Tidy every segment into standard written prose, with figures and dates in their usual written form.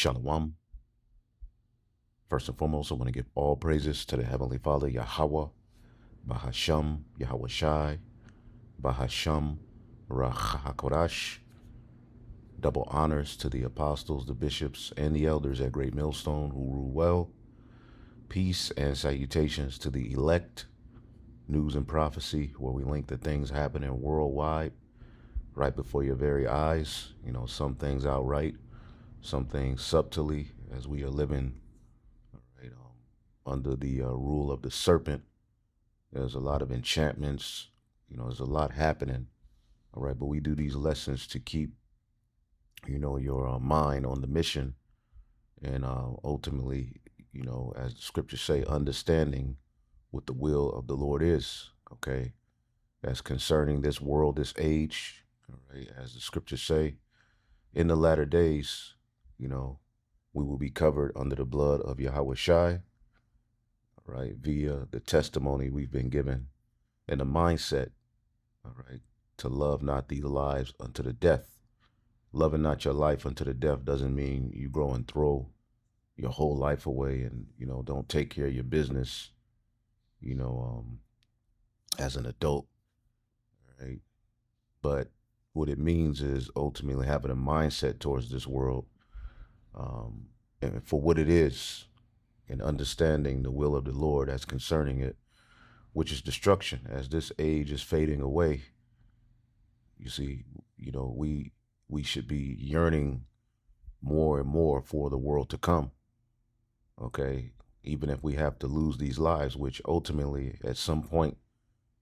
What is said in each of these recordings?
Shalom. First and foremost, I want to give all praises to the Heavenly Father, Yahweh, Bahasham, Yahweh Shai, Bahasham, Rahakodash. Double honors to the apostles, the bishops, and the elders at Great Millstone who rule well. Peace and salutations to the elect. News and prophecy, where we link the things happening worldwide right before your very eyes. Some things outright, some things subtly, as we are living right, under the rule of the serpent. There's a lot of enchantments. There's a lot happening. All right, but we do these lessons to keep, your mind on the mission, and ultimately, as the scriptures say, understanding what the will of the Lord is. Okay, as concerning this world, this age. All right, as the scriptures say, in the latter days, we will be covered under the blood of Yahweh Shai. All right, via the testimony we've been given and the mindset. All right, to love not these lives unto the death. Loving not your life unto the death doesn't mean you go and throw your whole life away and, don't take care of your business, as an adult, right? But what it means is ultimately having a mindset towards this world, and for what it is, and understanding the will of the Lord as concerning it, which is destruction. As this age is fading away, you see, we should be yearning more and more for the world to come. Okay, even if we have to lose these lives, which ultimately at some point,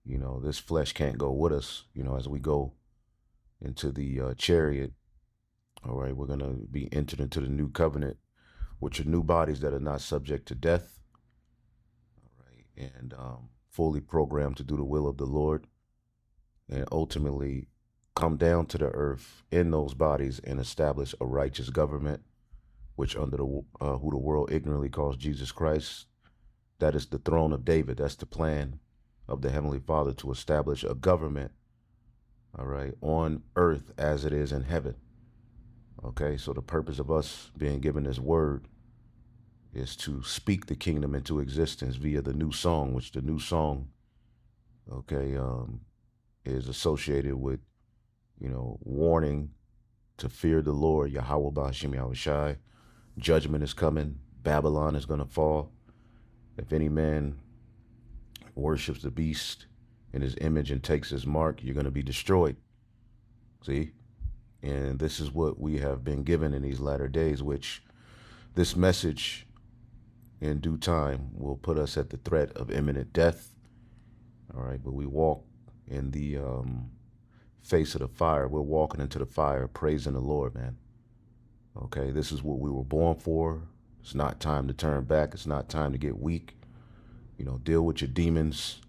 this flesh can't go with us. As we go into the chariot, all right, we're gonna be entered into the new covenant, which are new bodies that are not subject to death. All right, and fully programmed to do the will of the Lord, and ultimately come down to the earth in those bodies and establish a righteous government, which under the who the world ignorantly calls Jesus Christ. That is the throne of David. That's the plan of the Heavenly Father to establish a government, all right, on earth as it is in heaven. Okay, so the purpose of us being given this word is to speak the kingdom into existence via the new song, which the new song, okay, is associated with, warning to fear the Lord, Yahweh Ba'ashim Yahweh Shai. Judgment is coming. Babylon is going to fall. If any man worships the beast in his image and takes his mark, you're going to be destroyed. See? And this is what we have been given in these latter days, which this message in due time will put us at the threat of imminent death. All right, but we walk in the face of the fire. We're walking into the fire, praising the Lord, man. Okay, this is what we were born for. It's not time to turn back. It's not time to get weak. Deal with your demons.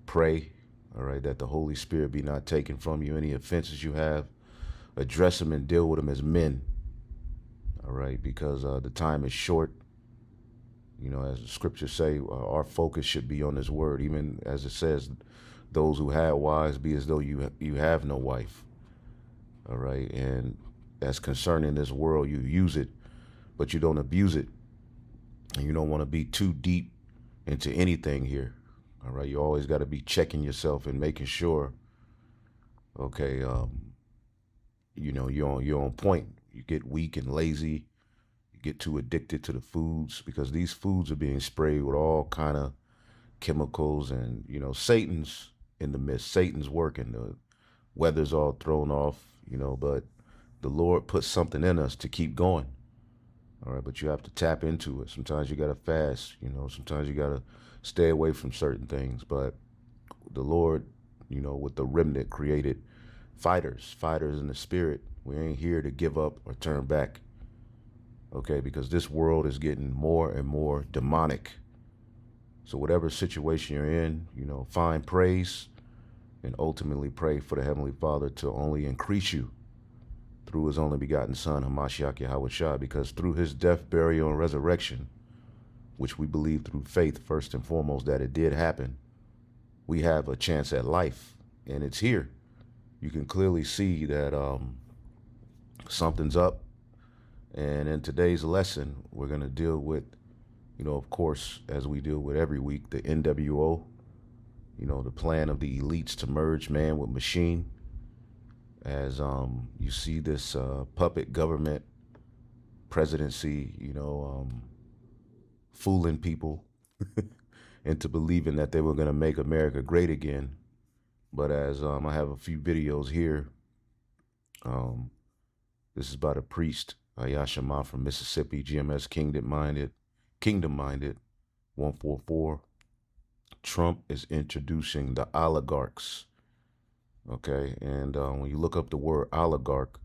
Pray, all right, that the Holy Spirit be not taken from you. Any offenses you have, address them and deal with them as men. All right, because the time is short. As the scriptures say, our focus should be on this word, even as it says, those who had wives be as though you have no wife. All right, and as concerning this world, you use it, but you don't abuse it. And you don't want to be too deep into anything here. All right, you always got to be checking yourself and making sure, okay, you're on point. You get weak and lazy. You get too addicted to the foods because these foods are being sprayed with all kind of chemicals, and Satan's in the midst. Satan's working. The weather's all thrown off, but the Lord puts something in us to keep going. All right, but you have to tap into it. Sometimes you got to fast, sometimes you got to stay away from certain things. But the Lord, with the remnant, created fighters in the spirit. We ain't here to give up or turn back. Okay, because this world is getting more and more demonic. So whatever situation you're in, find praise and ultimately pray for the Heavenly Father to only increase you through his only begotten Son, Hamashiach Yahweh Shai, because through his death, burial, and resurrection, which we believe through faith, first and foremost, that it did happen, we have a chance at life, and it's here. You can clearly see that something's up. And in today's lesson, we're going to deal with, of course, as we deal with every week, the NWO, the plan of the elites to merge man with machine. As you see this puppet government presidency, fooling people into believing that they were going to make America great again. But as I have a few videos here, um, this is about a priest, Ayashama from Mississippi, GMS Kingdom Minded, 144. Trump is introducing the oligarchs. Okay, and when you look up the word oligarch,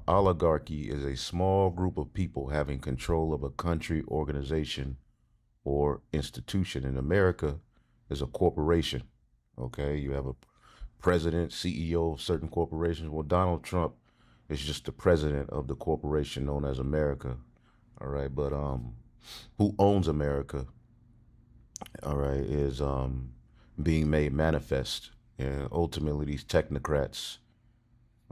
oligarchy is a small group of people having control of a country, organization, or institution. In America, is a corporation. Okay, you have a president, CEO of certain corporations. Well, Donald Trump is just the president of the corporation known as America. All right, but who owns America? All right, is being made manifest, and ultimately these technocrats.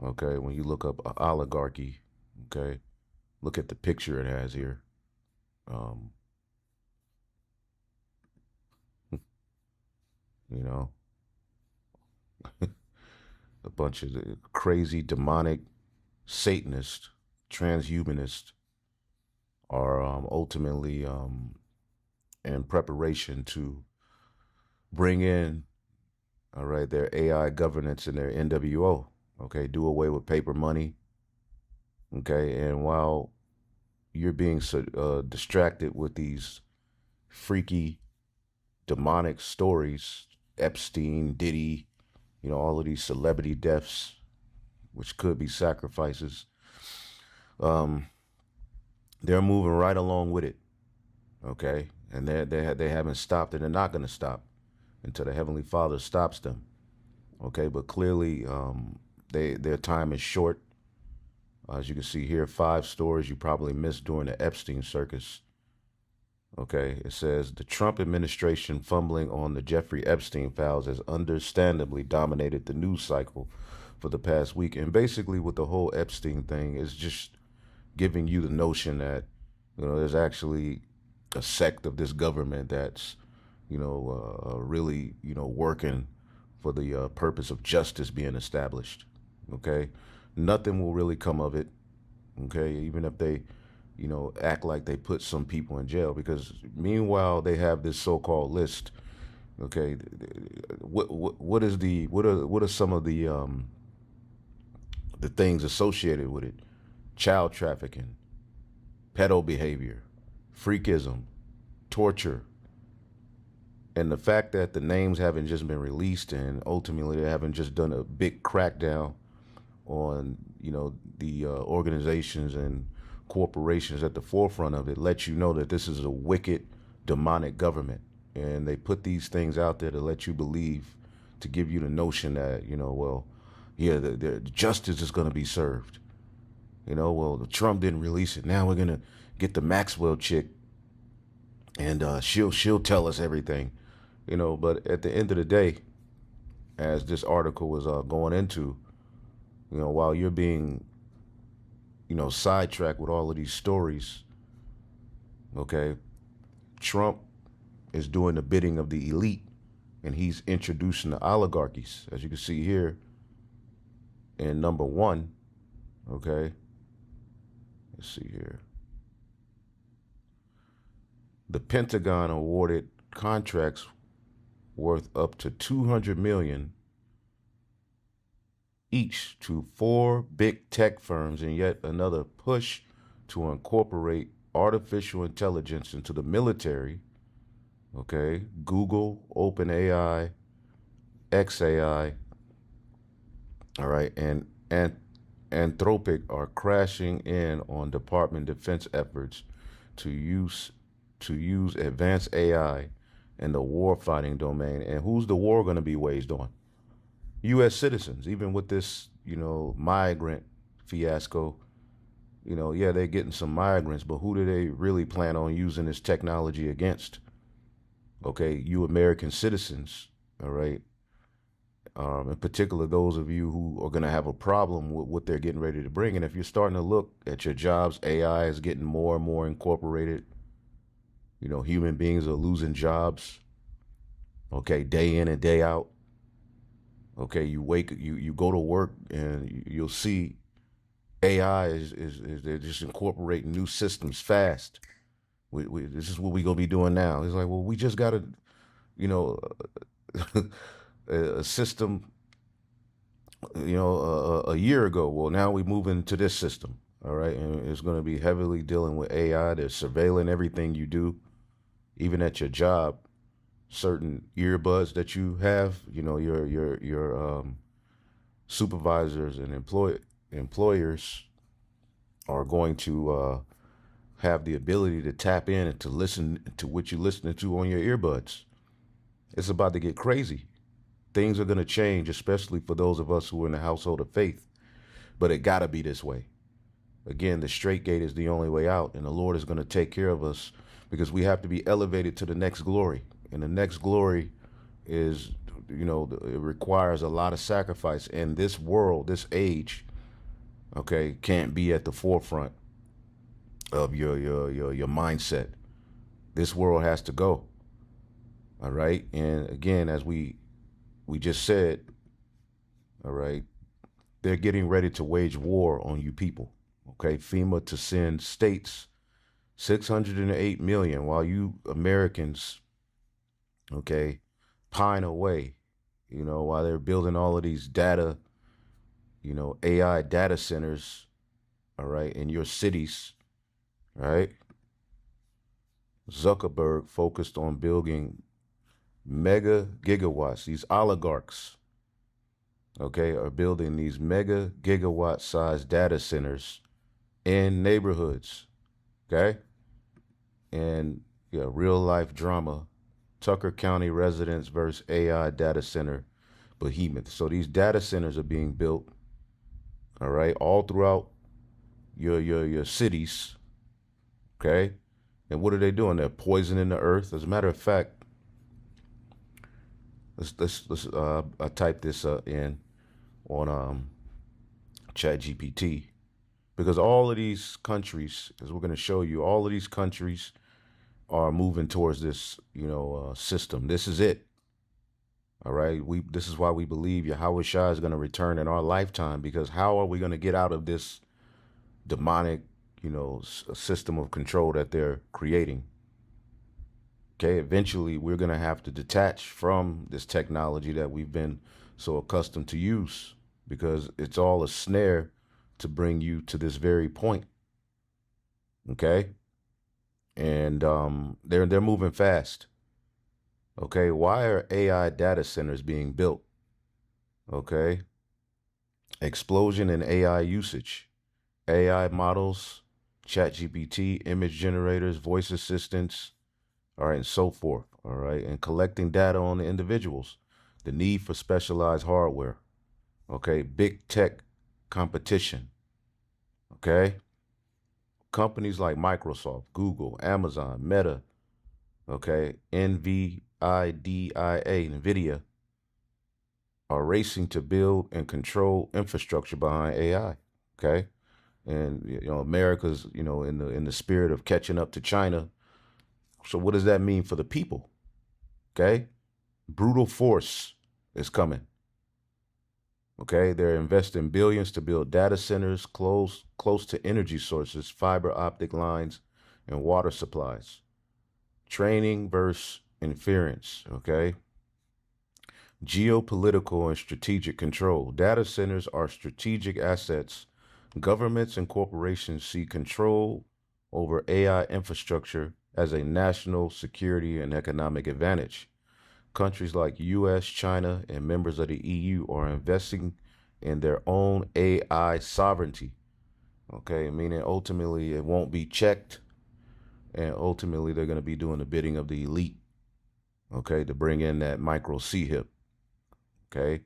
Okay, when you look up oligarchy, okay, look at the picture it has here. Um, you know, a bunch of crazy demonic Satanists, transhumanists are ultimately in preparation to bring in, all right, their AI governance and their NWO. Okay, do away with paper money. Okay, and while you're being distracted with these freaky, demonic stories, Epstein, Diddy, all of these celebrity deaths, which could be sacrifices, um, they're moving right along with it. Okay, and they haven't stopped, and they're not going to stop until the Heavenly Father stops them. Okay, but clearly, their time is short. As you can see here, 5 stories you probably missed during the Epstein circus. Okay, it says the Trump administration fumbling on the Jeffrey Epstein files has understandably dominated the news cycle for the past week. And basically, with the whole Epstein thing, is just giving you the notion that there's actually a sect of this government that's really working for the purpose of justice being established. Okay, nothing will really come of it. Okay, even if they act like they put some people in jail, because meanwhile they have this so-called list. Okay, what are some of the things associated with it? Child trafficking, pedo behavior, freakism, torture, and the fact that the names haven't just been released and ultimately they haven't just done a big crackdown on the organizations and corporations at the forefront of it lets you know that this is a wicked, demonic government, and they put these things out there to let you believe, to give you the notion that well, yeah, the justice is going to be served. Well, the Trump didn't release it. Now we're gonna get the Maxwell chick, and she'll tell us everything. But at the end of the day, as this article was going into, while you're being sidetracked with all of these stories, okay, Trump is doing the bidding of the elite, and he's introducing the oligarchies, as you can see here in number 1. Okay, let's see here. The Pentagon awarded contracts worth up to $200 million each to 4 big tech firms, and yet another push to incorporate artificial intelligence into the military. Okay, Google, OpenAI, XAI, all right, and Anthropic are crashing in on Department defense efforts to use advanced AI in the war-fighting domain. And who's the war going to be waged on? U.S. citizens. Even with this, migrant fiasco, yeah, they're getting some migrants, but who do they really plan on using this technology against? Okay, you American citizens, all right, In particular, those of you who are going to have a problem with what they're getting ready to bring. And if you're starting to look at your jobs, AI is getting more and more incorporated. You know, human beings are losing jobs, okay, day in and day out. Okay, you go to work and you'll see AI is they're just incorporating new systems fast. This is what we gonna be doing now. It's like, well, we just got to, you know, a system, a year ago. Well, now we move into this system. All right, and it's going to be heavily dealing with AI. They're surveilling everything you do, even at your job. Certain earbuds that you have, your supervisors and employers are going to have the ability to tap in and to listen to what you're listening to on your earbuds. It's about to get crazy. Things are going to change, especially for those of us who are in the household of faith. But it got to be this way. Again, the straight gate is the only way out, and the Lord is going to take care of us because we have to be elevated to the next glory. And the next glory is, it requires a lot of sacrifice. And this world, this age, okay, can't be at the forefront of your mindset. This world has to go. All right. And again, as we just said, all right, they're getting ready to wage war on you people. Okay, FEMA to send states 608 million while you Americans, okay, pine away, while they're building all of these data, AI data centers, all right, in your cities, right? Zuckerberg focused on building mega gigawatts. These oligarchs, okay, are building these mega gigawatt sized data centers in neighborhoods, okay? And yeah, real life drama, Tucker County residents versus AI data center behemoth. So these data centers are being built, all right, all throughout your cities, okay? And what are they doing? They're poisoning the earth. As a matter of fact, let's I type this in on Chat GPT because all of these countries, as we're going to show you, all of these countries are moving towards this, system. This is it. All right. This is why we believe Yahweh Shah is going to return in our lifetime, because how are we going to get out of this demonic, system of control that they're creating? Okay. Eventually, we're going to have to detach from this technology that we've been so accustomed to use, because it's all a snare to bring you to this very point. Okay. And they're moving fast. Okay, why are AI data centers being built? Okay, explosion in AI usage, AI models, chat GPT, image generators, voice assistants, all right, and so forth, all right, and collecting data on the individuals, the need for specialized hardware, okay, big tech competition, okay, companies like Microsoft, Google, Amazon, Meta, okay, NVIDIA, are racing to build and control infrastructure behind AI. Okay, and America's in the spirit of catching up to China. So what does that mean for the people? Okay, brutal force is coming. Okay, they're investing billions to build data centers close to energy sources, fiber optic lines, and water supplies. Training versus inference. Okay, geopolitical and strategic control. Data centers are strategic assets. Governments and corporations see control over AI infrastructure as a national security and economic advantage. Countries like US, China, and members of the EU are investing in their own AI sovereignty. Okay, meaning ultimately it won't be checked, and ultimately they're going to be doing the bidding of the elite. Okay, to bring in that micro C hip. Okay,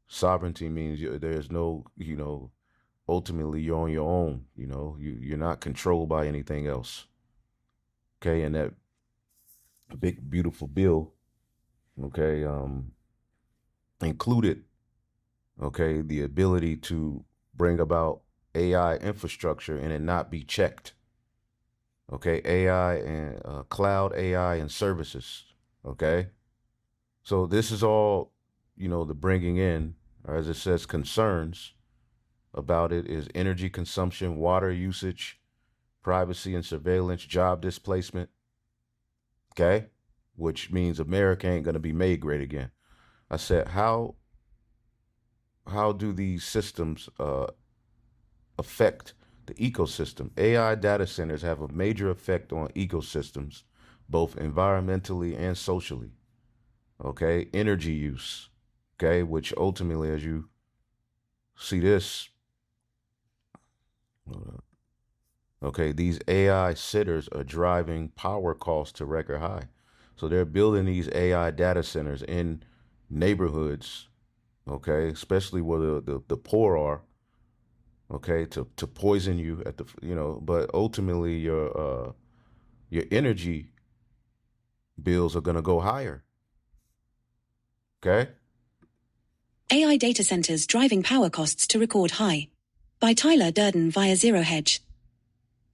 sovereignty means there's no, ultimately you're on your own. You're not controlled by anything else. Okay, and that big beautiful bill, okay, included, okay, the ability to bring about AI infrastructure and it not be checked. Okay, AI and cloud AI and services. Okay, so this is all, the bringing in, or as it says, concerns about it is energy consumption, water usage, privacy and surveillance, job displacement. Okay, which means America ain't gonna be made great again. I said, how do these systems affect the ecosystem? AI data centers have a major effect on ecosystems, both environmentally and socially. Okay, energy use. Okay, which ultimately, as you see this, okay, these AI sitters are driving power costs to record high. So they're building these AI data centers in neighborhoods, okay, especially where the poor are, okay, to poison you at the, but ultimately your energy bills are gonna go higher. Okay? AI data centers driving power costs to record high. By Tyler Durden via Zero Hedge.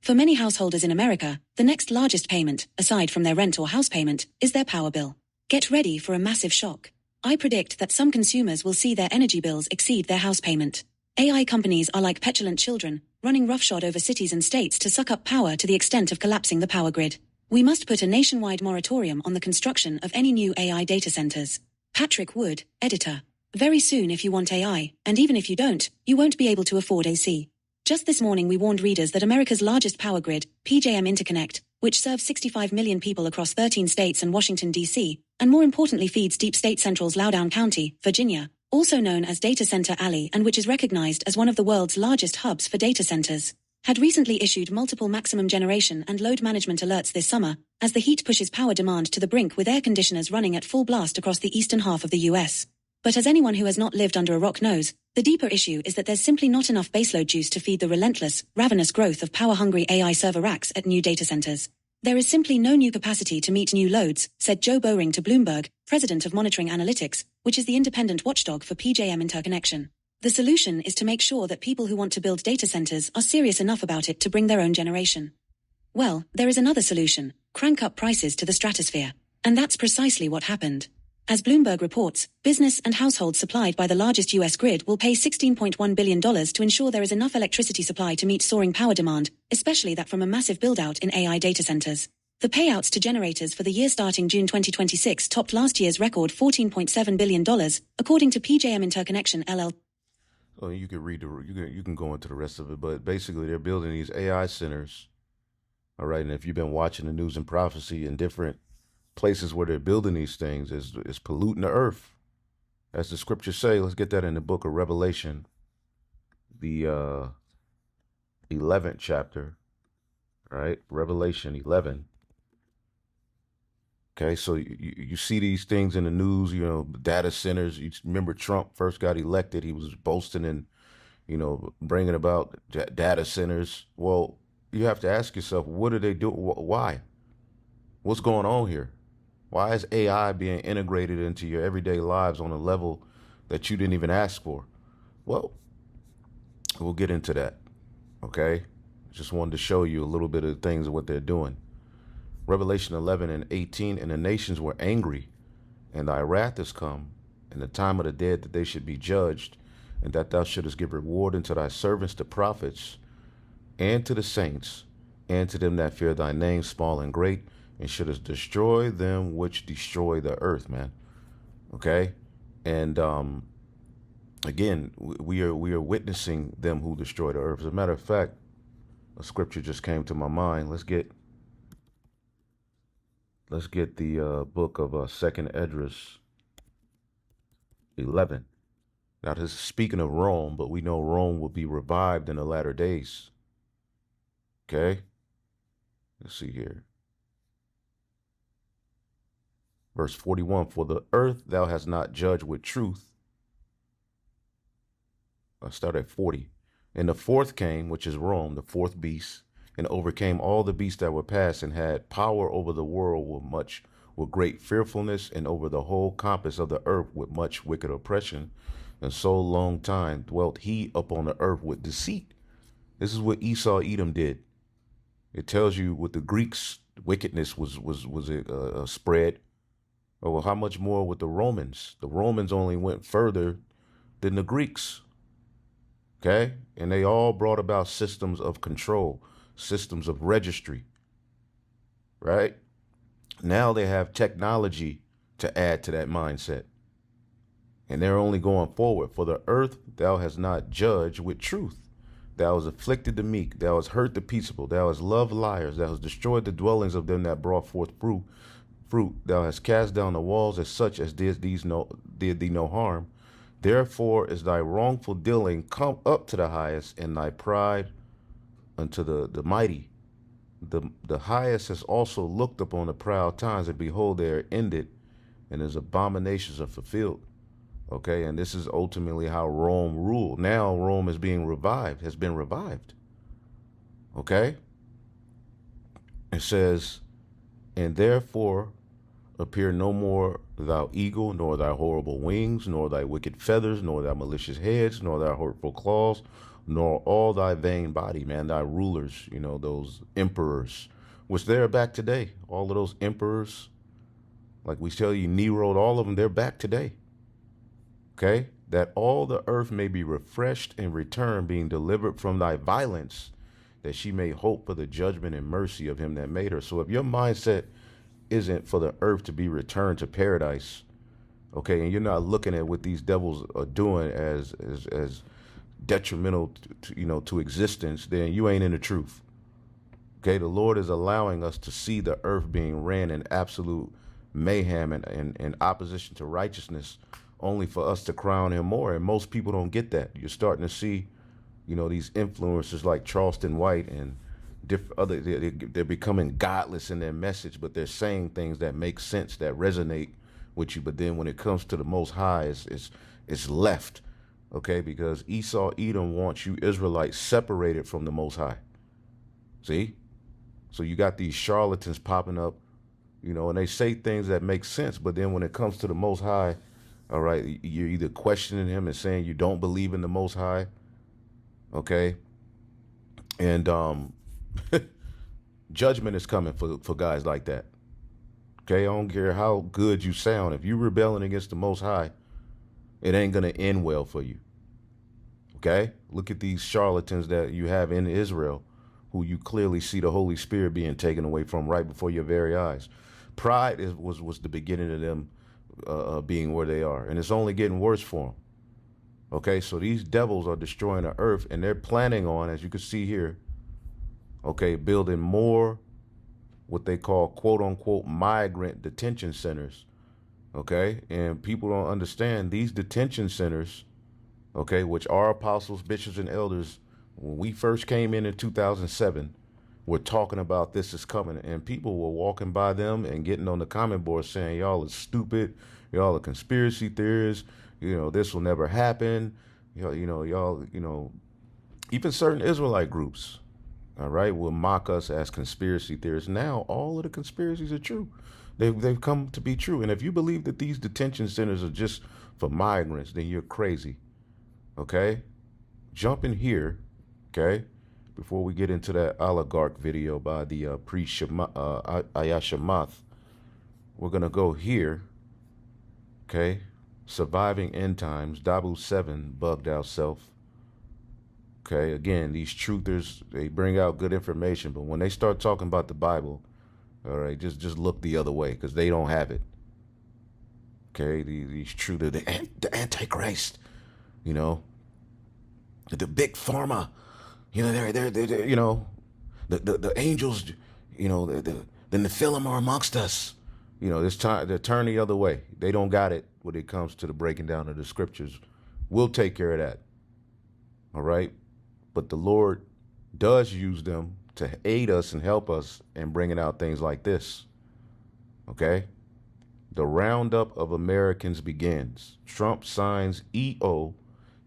For many householders in America, the next largest payment, aside from their rent or house payment, is their power bill. Get ready for a massive shock. I predict that some consumers will see their energy bills exceed their house payment. AI companies are like petulant children, running roughshod over cities and states to suck up power to the extent of collapsing the power grid. We must put a nationwide moratorium on the construction of any new AI data centers. Patrick Wood, editor. Very soon, if you want AI, and even if you don't, you won't be able to afford AC. Just this morning we warned readers that America's largest power grid, PJM Interconnect, which serves 65 million people across 13 states and Washington, D.C., and more importantly feeds Deep State Central's Loudoun County, Virginia, also known as Data Center Alley and which is recognized as one of the world's largest hubs for data centers, had recently issued multiple maximum generation and load management alerts this summer, as the heat pushes power demand to the brink with air conditioners running at full blast across the eastern half of the U.S. But as anyone who has not lived under a rock knows, the deeper issue is that there's simply not enough baseload juice to feed the relentless, ravenous growth of power-hungry AI server racks at new data centers. There is simply no new capacity to meet new loads, said Joe Bowring to Bloomberg, president of Monitoring Analytics, which is the independent watchdog for PJM interconnection. The solution is to make sure that people who want to build data centers are serious enough about it to bring their own generation. Well, there is another solution: crank up prices to the stratosphere. And that's precisely what happened. As Bloomberg reports, business and households supplied by the largest U.S. grid will pay $16.1 billion to ensure there is enough electricity supply to meet soaring power demand, especially that from a massive build-out in AI data centers. The payouts to generators for the year starting June 2026 topped last year's record $14.7 billion, according to PJM Interconnection LL. Oh, you can read you can go into the rest of it, but basically they're building these AI centers. All right, and if you've been watching the news and prophecy in different places where they're building these things is polluting the earth, as the scriptures say. Let's get that in the book of Revelation, the 11th chapter, right? Revelation 11. Okay, so you see these things in the news, data centers. You remember Trump first got elected, he was boasting and, bringing about data centers. Well, you have to ask yourself, what do they do? Why? What's going on here? Why is AI being integrated into your everyday lives on a level that you didn't even ask for? Well, we'll get into that, okay? Just wanted to show you a little bit of the things of what they're doing. Revelation 11 and 18, and the nations were angry, and thy wrath is come, and the time of the dead that they should be judged, and that thou shouldest give reward unto thy servants the prophets, and to the saints, and to them that fear thy name, small and great, and shouldest destroy them which destroy the earth, man. Okay? And again, we are witnessing them who destroy the earth. As a matter of fact, a scripture just came to my mind. Let's get the book of Second Esdras 11. Now, this is speaking of Rome, but we know Rome will be revived in the latter days. Okay? Let's see here. Verse 41, for the earth thou hast not judged with truth. I'll start at 40. And the fourth came, which is Rome, the fourth beast, and overcame all the beasts that were past, and had power over the world with much with great fearfulness, and over the whole compass of the earth with much wicked oppression. And so long time dwelt he upon the earth with deceit. This is what Esau Edom did. It tells you with the Greeks, wickedness was spread. Oh, well, how much more with the Romans? The Romans only went further than the Greeks. Okay? And they all brought about systems of control, systems of registry, right? Now they have technology to add to that mindset. And they're only going forward. For the earth thou hast not judged with truth. Thou hast afflicted the meek. Thou hast hurt the peaceable. Thou hast loved liars. Thou hast destroyed the dwellings of them that brought forth fruit. Thou hast cast down the walls as such as did thee no harm. Therefore is thy wrongful dealing come up to the highest, and thy pride unto the mighty. The highest has also looked upon the proud times, and behold, they are ended, and his abominations are fulfilled. Okay, and this is ultimately how Rome ruled. Now Rome is being revived, has been revived. Okay? It says, and therefore appear no more thou eagle, nor thy horrible wings, nor thy wicked feathers, nor thy malicious heads, nor thy hurtful claws, nor all thy vain body, man, thy rulers, those emperors, which they're back today. All of those emperors, like we tell you, Nero, all of them, they're back today. Okay, that all the earth may be refreshed and return, being delivered from thy violence, that she may hope for the judgment and mercy of him that made her. So if your mindset isn't for the earth to be returned to paradise, okay, and you're not looking at what these devils are doing as detrimental to existence, then you ain't in the truth. Okay, the Lord is allowing us to see the earth being ran in absolute mayhem and opposition to righteousness, only for us to crown him more. And most people don't get that. You're starting to see, these influencers like Charleston White and different other, they're becoming godless in their message, but they're saying things that make sense, that resonate with you. But then when it comes to the Most High, it's left. Okay, because Esau Edom wants you Israelites separated from the Most High. See? So you got these charlatans popping up, and they say things that make sense, but then when it comes to the Most High, all right, you're either questioning him and saying you don't believe in the Most High, okay? And judgment is coming for guys like that. Okay, I don't care how good you sound. If you're rebelling against the Most High, it ain't going to end well for you. Okay? Look at these charlatans that you have in Israel, who you clearly see the Holy Spirit being taken away from right before your very eyes. Pride was the beginning of them being where they are, and it's only getting worse for them. Okay, so these devils are destroying the earth, and they're planning on, as you can see here, okay, building more what they call quote unquote migrant detention centers. Okay, and people don't understand these detention centers, okay, which are apostles, bishops, and elders. When we first came in 2007, we're talking about this is coming, and people were walking by them and getting on the comment board saying, y'all are stupid, y'all are conspiracy theorists, this will never happen, y'all, even certain Israelite groups, all right, will mock us as conspiracy theorists. Now all of the conspiracies are true. They've come to be true. And if you believe that these detention centers are just for migrants, then you're crazy. Okay? Jump in here, okay, before we get into that oligarch video by the priest Ayashamath. We're going to go here, okay? Surviving End Times, Davos 7, Bugged Out Self. Okay, again, these truthers, they bring out good information, but when they start talking about the Bible, all right, just look the other way, because they don't have it. Okay, these truthers, the Antichrist, the big pharma, they're the angels, the Nephilim are amongst us. This time they're turning the other way. They don't got it when it comes to the breaking down of the scriptures. We'll take care of that. All right, but the Lord does use them to aid us and help us in bringing out things like this. Okay, the roundup of Americans begins. Trump signs EO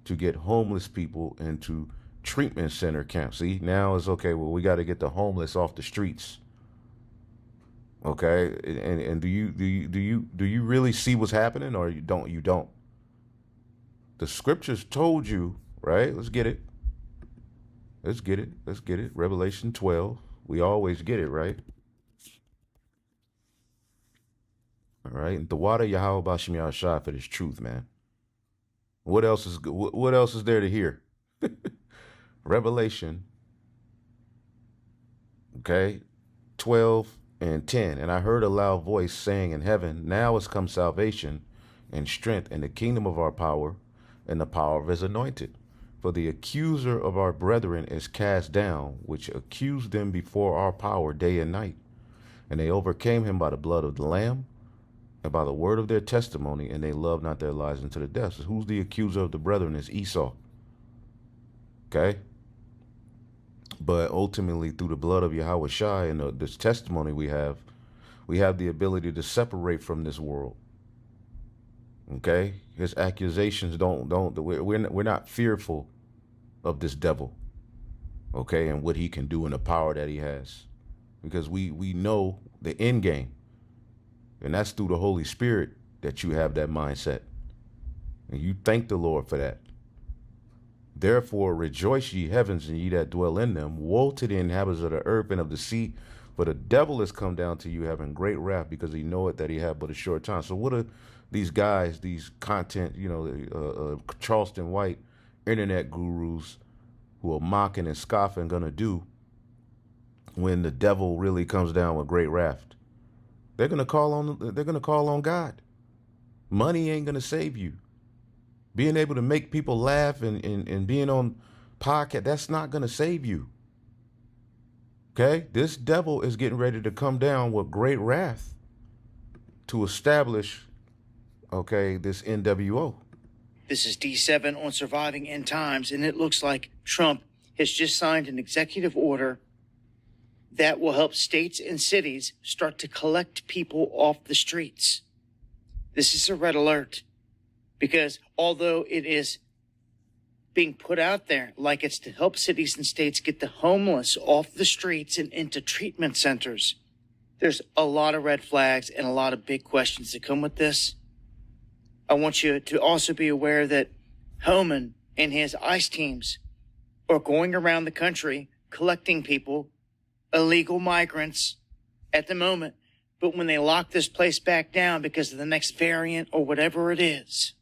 to get homeless people into treatment center camps. See, now it's okay. Well, we got to get the homeless off the streets. Okay, and do you really see what's happening, or you don't? The scriptures told you, right? Let's get it. Let's get it. Let's get it. Revelation 12. We always get it, right? All right. The water Yahweh Bashim Yahshua for this truth, man. What else is there to hear? Revelation, okay, 12 and 10. And I heard a loud voice saying in heaven, now has come salvation and strength and the kingdom of our power and the power of his anointed. For the accuser of our brethren is cast down, which accused them before our power day and night. And they overcame him by the blood of the Lamb and by the word of their testimony, and they loved not their lives unto the death. So who's the accuser of the brethren? Is Esau. Okay? But ultimately, through the blood of Yahweh Shai and this testimony we have the ability to separate from this world. Okay? His accusations we're not fearful of this devil. Okay? And what he can do and the power that he has. Because we know the end game. And that's through the Holy Spirit that you have that mindset. And you thank the Lord for that. Therefore rejoice ye heavens and ye that dwell in them. Woe to the inhabitants of the earth and of the sea, for the devil is come down to you having great wrath, because he knoweth that he have but a short time. So what are these guys, these content, Charleston White internet gurus who are mocking and scoffing gonna do when the devil really comes down with great wrath? They're gonna call on God. Money ain't gonna save you. Being able to make people laugh and being on podcast, that's not going to save you. Okay? This devil is getting ready to come down with great wrath to establish, okay, this NWO. This is D7 on surviving end times, and it looks like Trump has just signed an executive order that will help states and cities start to collect people off the streets. This is a red alert. Because although it is being put out there like it's to help cities and states get the homeless off the streets and into treatment centers, there's a lot of red flags and a lot of big questions that come with this. I want you to also be aware that Homan and his ICE teams are going around the country collecting people, illegal migrants at the moment. But when they lock this place back down because of the next variant or whatever it is,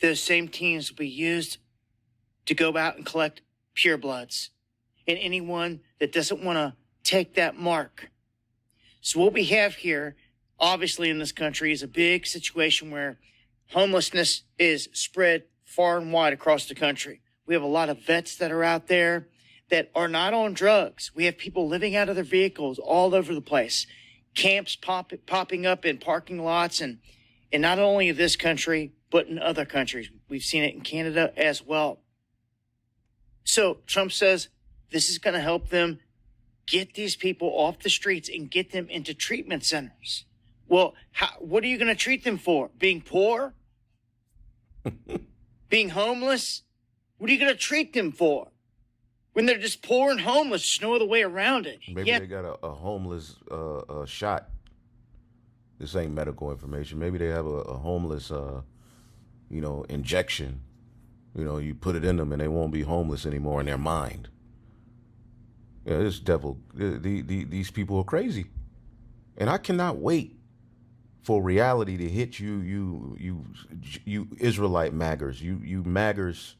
those same teams will be used to go out and collect purebloods and anyone that doesn't want to take that mark. So what we have here, obviously in this country, is a big situation where homelessness is spread far and wide across the country. We have a lot of vets that are out there that are not on drugs. We have people living out of their vehicles all over the place. Camps popping up in parking lots and not only in this country, but in other countries. We've seen it in Canada as well. So Trump says this is going to help them get these people off the streets and get them into treatment centers. Well, what are you going to treat them for? Being poor? Being homeless? What are you going to treat them for? When they're just poor and homeless, there's no other way around it. Maybe they got a homeless shot. This ain't medical information. Maybe they have a homeless injection. You put it in them and they won't be homeless anymore in their mind. Yeah, this devil, these people are crazy. And I cannot wait for reality to hit you Israelite maggers, you maggers,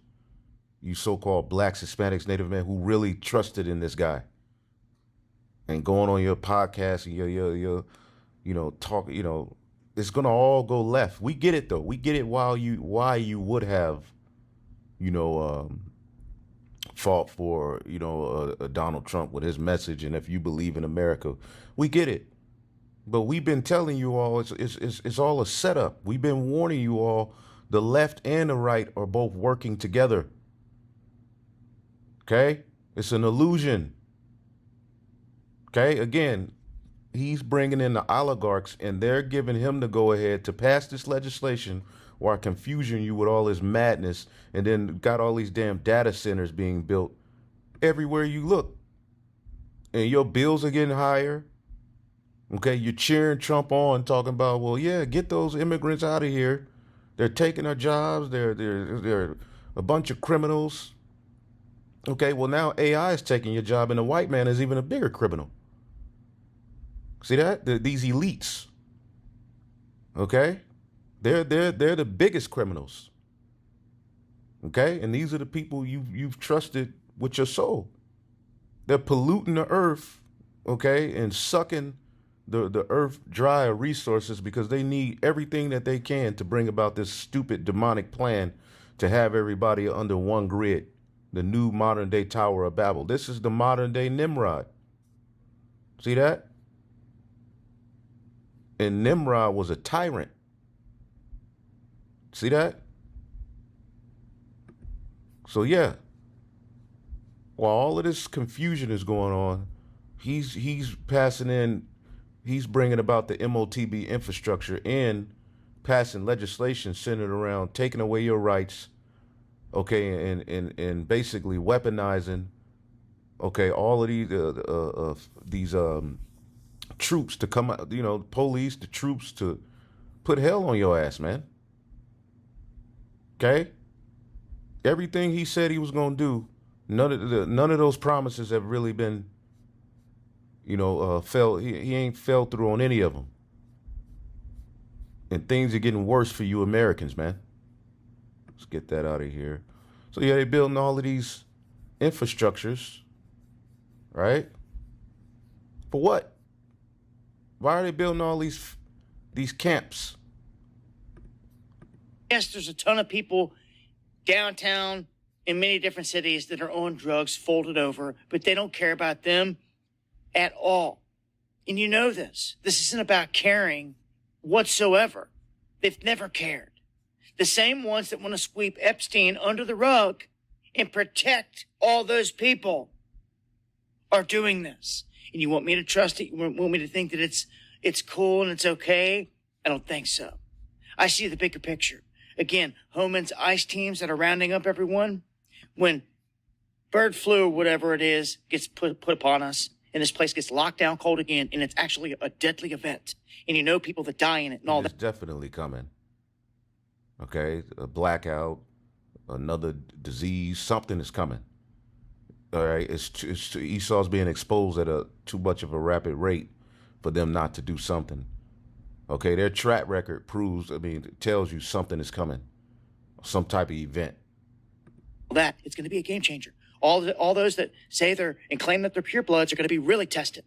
you so-called blacks, Hispanics, Native men who really trusted in this guy. And going on your podcast and your talk, it's gonna all go left. We get it though. We get it why you would have, fought for, Donald Trump with his message, and if you believe in America, we get it. But we've been telling you all it's all a setup. We've been warning you all. The left and the right are both working together. Okay, it's an illusion. Okay, again. He's bringing in the oligarchs, and they're giving him the go-ahead to pass this legislation while confusing you with all this madness, and then got all these damn data centers being built everywhere you look. And your bills are getting higher. Okay, you're cheering Trump on, talking about, well, yeah, get those immigrants out of here. They're taking our jobs. They're a bunch of criminals. Okay, well now AI is taking your job, and the white man is even a bigger criminal. See that? These elites. Okay, they're the biggest criminals. Okay, and these are the people you've trusted with your soul. They're polluting the earth, okay, and sucking the earth dry of resources because they need everything that they can to bring about this stupid demonic plan to have everybody under one grid, the new modern day Tower of Babel. This is the modern day Nimrod. See that? And Nimrod was a tyrant. See that? So yeah, while all of this confusion is going on, he's passing in, he's bringing about the MOTB infrastructure and passing legislation centered around taking away your rights, okay, and basically weaponizing, okay, all of these troops to come out, you know, police, the troops to put hell on your ass, man. Okay, everything he said he was gonna do, none of those promises have really been, you know, fell. He ain't fell through on any of them, and things are getting worse for you Americans, man. Let's get that out of here. So yeah, they're building all of these infrastructures, right? For what? Why are they building all these camps? Yes, there's a ton of people downtown in many different cities that are on drugs folded over, but they don't care about them at all. And you know this. This isn't about caring whatsoever. They've never cared. The same ones that want to sweep Epstein under the rug and protect all those people are doing this. And you want me to trust it? You want me to think that it's cool and it's okay? I don't think so. I see the bigger picture. Again, Homan's ICE teams that are rounding up everyone. When bird flu or whatever it is gets put upon us, and this place gets locked down cold again, and it's actually a deadly event, and you know people that die in it and all that. It's definitely coming. Okay, a blackout, another disease, something is coming. All right, it's Esau's being exposed at a too much of a rapid rate for them not to do something. Okay, their track record proves, I mean, it tells you something is coming, some type of event. That it's going to be a game changer. All those that say they're and claim that they're purebloods are going to be really tested.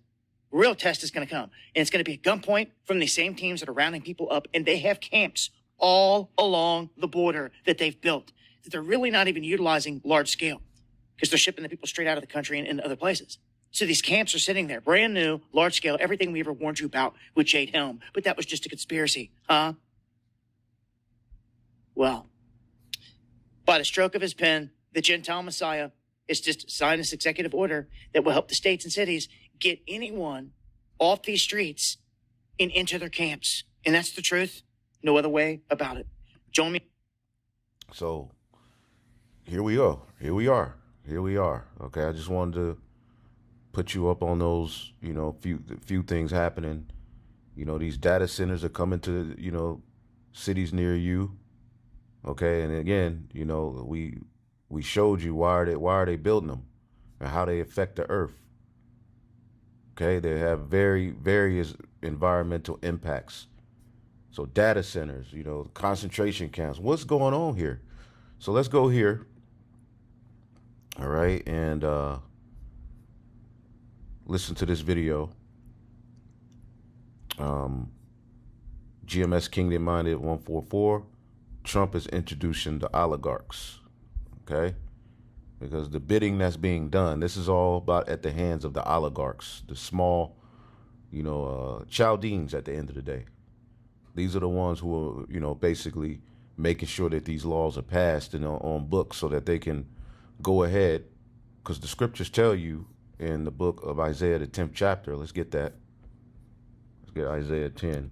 Real test is going to come, and it's going to be a gunpoint from these same teams that are rounding people up, and they have camps all along the border that they've built that they're really not even utilizing large scale because they're shipping the people straight out of the country and into other places. So these camps are sitting there, brand new, large scale, everything we ever warned you about with Jade Helm. But that was just a conspiracy, huh? Well, by the stroke of his pen, the Gentile Messiah is just signed this executive order that will help the states and cities get anyone off these streets and into their camps. And that's the truth. No other way about it. Join me. So here we are. Here we are. Here we are. Okay, I just wanted to put you up on those, you know, few things happening. You know, these data centers are coming to, you know, cities near you. Okay, and again, you know, we showed you why are they building them and how they affect the earth. Okay, they have various environmental impacts. So data centers, you know, concentration camps. What's going on here? So let's go here. All right, and listen to this video. GMS Kingdom Minded 144. Trump is introducing the oligarchs. Okay, because the bidding that's being done, this is all about at the hands of the oligarchs, the small, you know, Chaldeans at the end of the day. These are the ones who are, you know, basically making sure that these laws are passed and on books so that they can go ahead, because the scriptures tell you in the book of Isaiah, the 10th chapter, let's get that. Let's get Isaiah 10.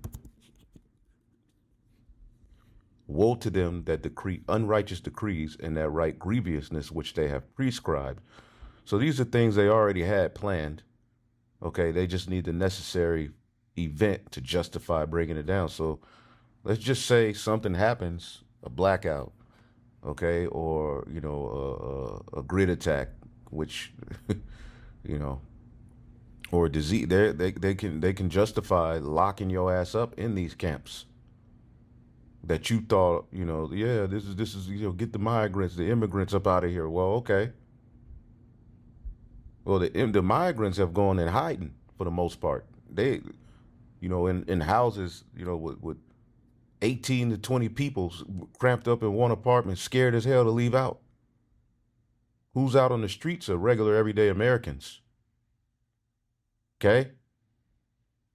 Woe to them that decree unrighteous decrees and that write grievousness which they have prescribed. So these are things they already had planned. Okay, they just need the necessary event to justify breaking it down. So let's just say something happens, a blackout, okay, or a grid attack, which you know, or a disease. They can justify locking your ass up in these camps that you thought, yeah, this is get the migrants, the immigrants up out of here. Well, okay. Well, the migrants have gone in hiding for the most part. They, in houses, with 18 to 20 people cramped up in one apartment, scared as hell to leave out. Who's out on the streets are regular everyday Americans. Okay?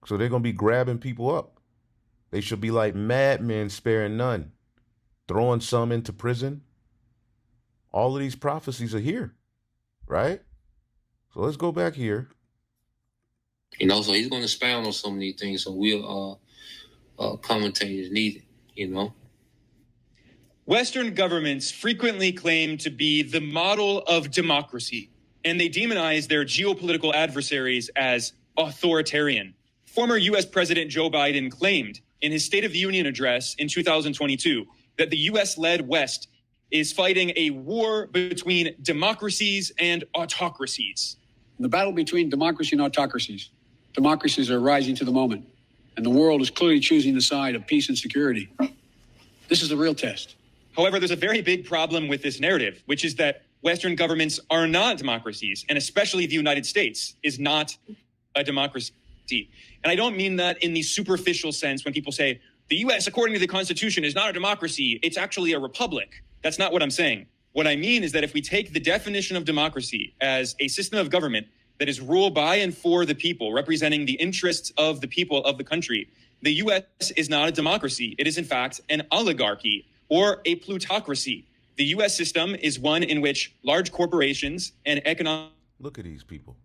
So they're going to be grabbing people up. They should be like madmen, sparing none, throwing some into prison. All of these prophecies are here, right? So let's go back here. So he's going to expound on some of these things, so we'll commentate as needed, Western governments frequently claim to be the model of democracy, and they demonize their geopolitical adversaries as authoritarian. Former U.S. President Joe Biden claimed in his State of the Union address in 2022 that the U.S.-led West is fighting a war between democracies and autocracies. The battle between democracy and autocracies. Democracies are rising to the moment, and the world is clearly choosing the side of peace and security. This is the real test. However, there's a very big problem with this narrative, which is that Western governments are not democracies, and especially the United States is not a democracy. And I don't mean that in the superficial sense when people say, the U.S., according to the Constitution, is not a democracy. It's actually a republic. That's not what I'm saying. What I mean is that if we take the definition of democracy as a system of government that is ruled by and for the people, representing the interests of the people of the country, the U.S. is not a democracy. It is, in fact, an oligarchy or a plutocracy. The U.S. system is one in which large corporations and economic... Look at these people.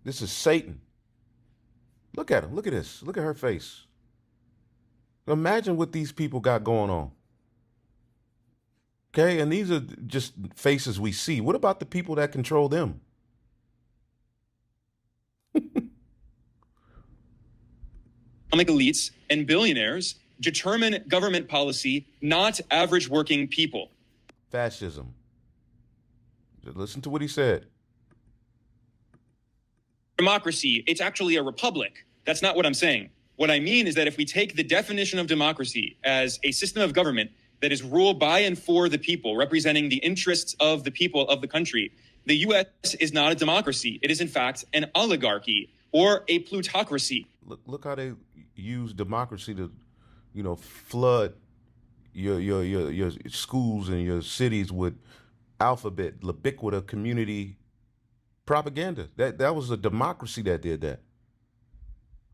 This is Satan. Look at him. Look at this. Look at her face. Imagine what these people got going on. Okay, and these are just faces we see. What about the people that control them? Economic elites and billionaires determine government policy, not average working people. Fascism. Just listen to what he said. Democracy, it's actually a republic. That's not what I'm saying. What I mean is that if we take the definition of democracy as a system of government that is ruled by and for the people, representing the interests of the people of the country, the U.S. is not a democracy. It is, in fact, an oligarchy or a plutocracy. Look how they use democracy to, flood your schools and your cities with alphabet, ubiquitous community propaganda. That was a democracy that did that.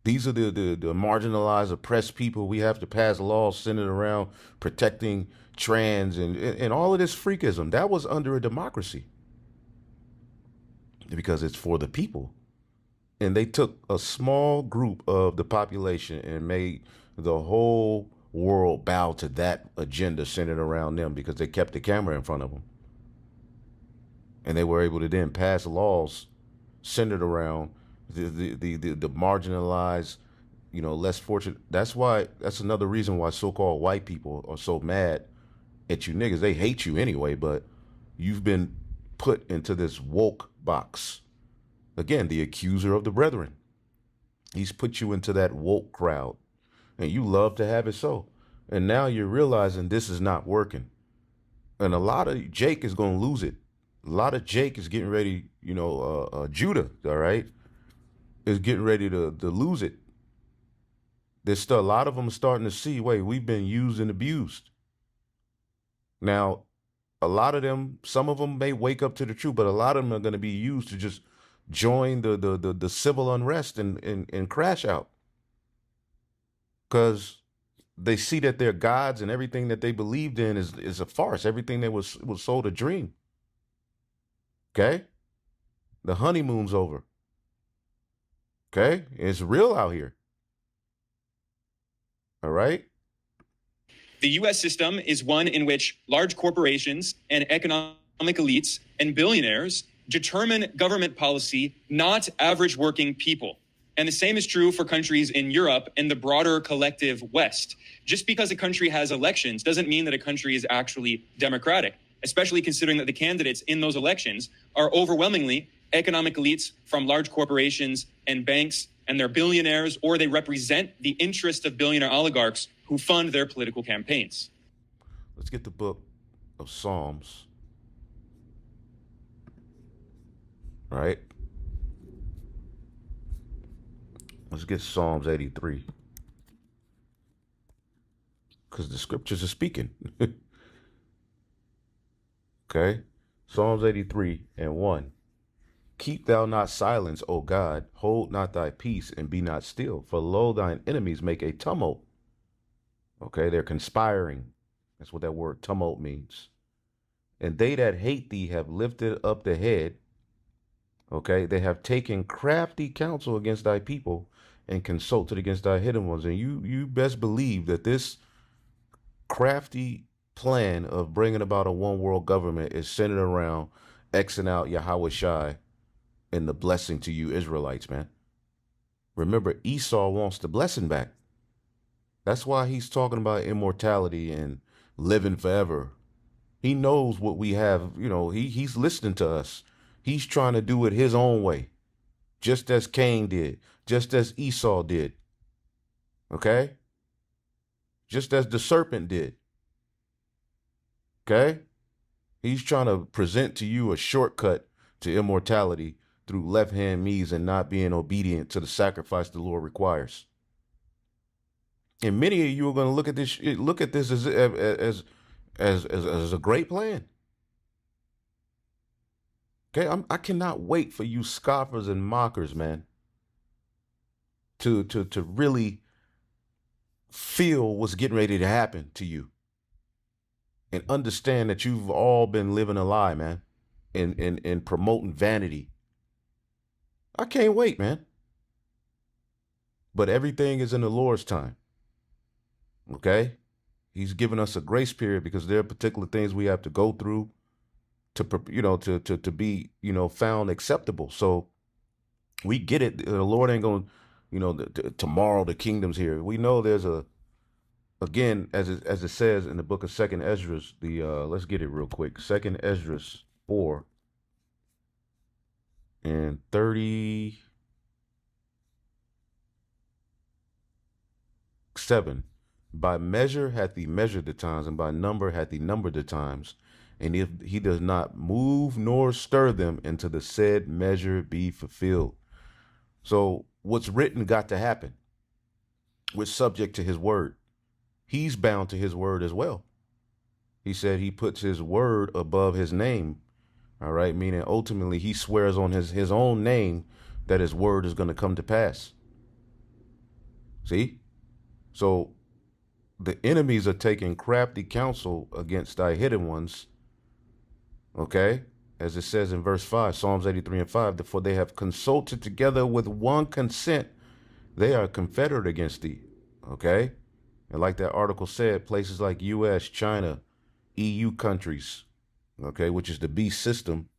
These are the marginalized, oppressed people. We have to pass laws centered around protecting trans and all of this freakism. That was under a democracy because it's for the people. And they took a small group of the population and made the whole world bow to that agenda centered around them because they kept the camera in front of them. And they were able to then pass laws centered around the marginalized, less fortunate. That's another reason why so-called white people are so mad at you niggas. They hate you anyway, but you've been put into this woke box. Again, the accuser of the brethren. He's put you into that woke crowd, and you love to have it so. And now you're realizing this is not working. And a lot of Jake is going to lose it. A lot of Jake is getting ready, Judah, all right, is getting ready to lose it. There's still a lot of them are starting to see, wait, we've been used and abused. Now, a lot of them, some of them may wake up to the truth, but a lot of them are going to be used to just join the civil unrest and crash out. Because they see that their gods and everything that they believed in is a farce. Everything that was sold a dream. Okay? The honeymoon's over. Okay? It's real out here. All right? The U.S. system is one in which large corporations and economic elites and billionaires determine government policy, not average working people. And the same is true for countries in Europe and the broader collective West. Just because a country has elections doesn't mean that a country is actually democratic, especially considering that the candidates in those elections are overwhelmingly economic elites from large corporations and banks, and they're billionaires, or they represent the interest of billionaire oligarchs who fund their political campaigns. Let's get the book of Psalms, right? Let's get Psalms 83. Because the scriptures are speaking. Okay? Psalms 83 and 1. Keep thou not silence, O God. Hold not thy peace and be not still. For lo, thine enemies make a tumult. Okay? They're conspiring. That's what that word tumult means. And they that hate thee have lifted up the head. Okay? They have taken crafty counsel against thy people and consulted against thy hidden ones. And you best believe that this crafty plan of bringing about a one world government is centered around Xing out Yahweh Shai and the blessing to you Israelites, man. Remember, Esau wants the blessing back. That's why he's talking about immortality and living forever. He knows what we have, he's listening to us. He's trying to do it his own way, just as Cain did, just as Esau did. Okay? Just as the serpent did. Okay? He's trying to present to you a shortcut to immortality through left-hand means and not being obedient to the sacrifice the Lord requires. And many of you are going to look at this as a great plan. Okay, I cannot wait for you scoffers and mockers, man, to really feel what's getting ready to happen to you and understand that you've all been living a lie, man, and promoting vanity. I can't wait, man. But everything is in the Lord's time. Okay? He's given us a grace period because there are particular things we have to go through to be, found acceptable. So we get it. The Lord ain't going to, tomorrow the kingdom's here. We know there's again, as it says in the book of 2nd Esdras, let's get it real quick. 2nd Esdras 4 and 37. By measure hath he measured the times, and by number hath he numbered the times. And if he does not move nor stir them, until the said measure be fulfilled. So what's written got to happen. We're subject to his word. He's bound to his word as well. He said he puts his word above his name. All right. Meaning ultimately he swears on his own name that his word is going to come to pass. See? So the enemies are taking crafty counsel against thy hidden ones. Okay. As it says in verse 5, Psalms 83 and 5, for they have consulted together with one consent. They are confederate against thee. Okay. And like that article said, places like U.S., China, EU countries, okay, which is the beast system,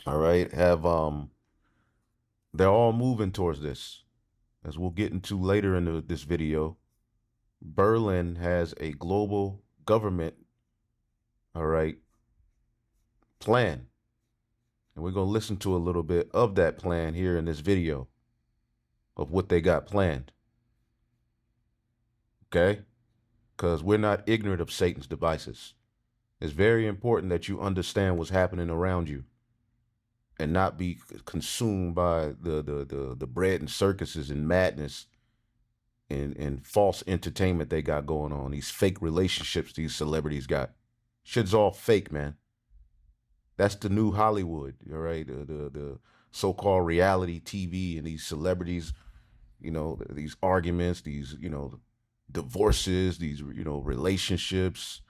all right, have, they're all moving towards this. As we'll get into later in this video, Berlin has a global government, all right, plan. And we're going to listen to a little bit of that plan here in this video of what they got planned. Okay? Because we're not ignorant of Satan's devices. It's very important that you understand what's happening around you and not be consumed by the bread and circuses and madness and false entertainment they got going on. These fake relationships these celebrities got. Shit's all fake, man. That's the new Hollywood, all right? The so-called reality TV and these celebrities, these arguments, these, divorces, these, relationships.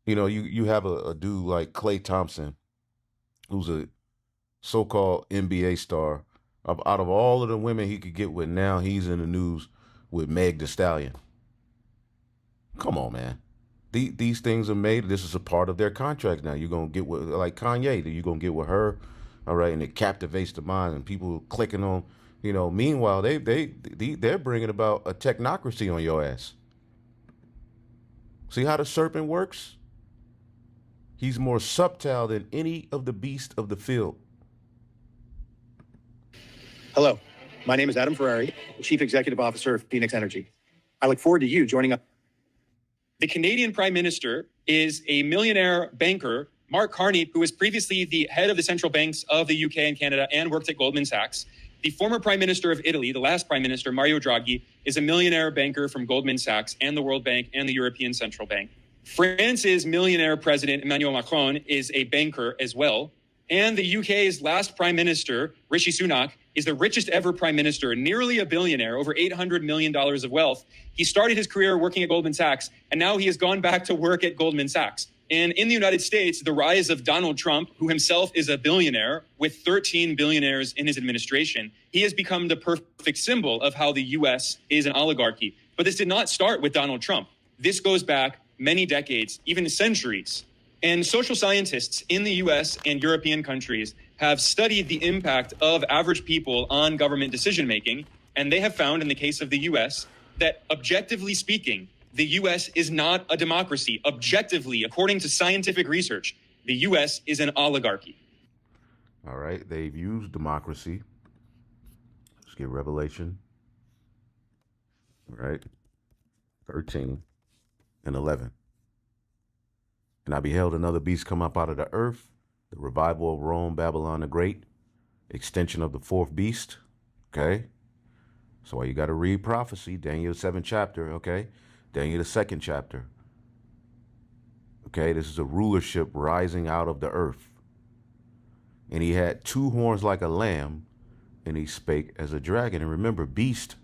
You have a dude like Klay Thompson, who's a so-called NBA star. Out of all of the women he could get with, now he's in the news with Meg Thee Stallion. Come on, man. These things are made. This is a part of their contracts now. You're going to get with, like Kanye, you're going to get with her, all right, and it captivates the mind, and people clicking on Meanwhile, they're bringing about a technocracy on your ass. See how the serpent works? He's more subtle than any of the beasts of the field. Hello, my name is Adam Ferrari, Chief Executive Officer of Phoenix Energy. I look forward to you joining us. The Canadian Prime Minister is a millionaire banker, Mark Carney, who was previously the head of the central banks of the UK and Canada and worked at Goldman Sachs. The former Prime Minister of Italy, the last Prime Minister, Mario Draghi, is a millionaire banker from Goldman Sachs and the World Bank and the European Central Bank. France's millionaire president, Emmanuel Macron, is a banker as well. And the UK's last Prime Minister, Rishi Sunak, is the richest ever Prime Minister, nearly a billionaire, over $800 million of wealth. He started his career working at Goldman Sachs, and now he has gone back to work at Goldman Sachs. And in the United States, the rise of Donald Trump, who himself is a billionaire with 13 billionaires in his administration, he has become the perfect symbol of how the U.S. is an oligarchy. But this did not start with Donald Trump. This goes back many decades, even centuries. And social scientists in the US and European countries have studied the impact of average people on government decision-making, and they have found in the case of the US that, objectively speaking, the US is not a democracy. Objectively, according to scientific research, the US is an oligarchy. All right, they've used democracy. Let's get Revelation. All right, 13 and 11. And I beheld another beast come up out of the earth, the revival of Rome, Babylon the Great, extension of the fourth beast. Okay. So you got to read prophecy, Daniel 7th chapter. Okay. Daniel the 2nd chapter. Okay. This is a rulership rising out of the earth. And he had two horns like a lamb, and he spake as a dragon. And remember, beast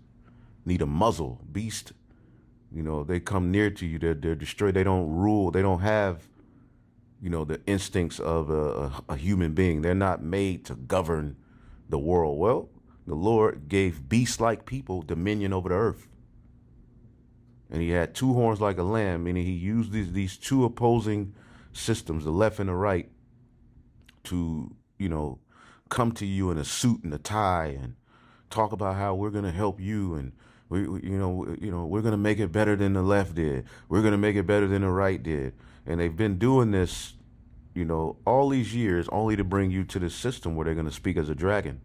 need a muzzle. Beast, they come near to you. They're destroyed. They don't rule. They don't have the instincts of a human being. They're not made to govern the world. Well, the Lord gave beast-like people dominion over the earth. And he had two horns like a lamb, meaning he used these two opposing systems, the left and the right, to, come to you in a suit and a tie and talk about how we're going to help you, and we're going to make it better than the left did. We're going to make it better than the right did. And they've been doing this, all these years, only to bring you to this system where they're going to speak as a dragon.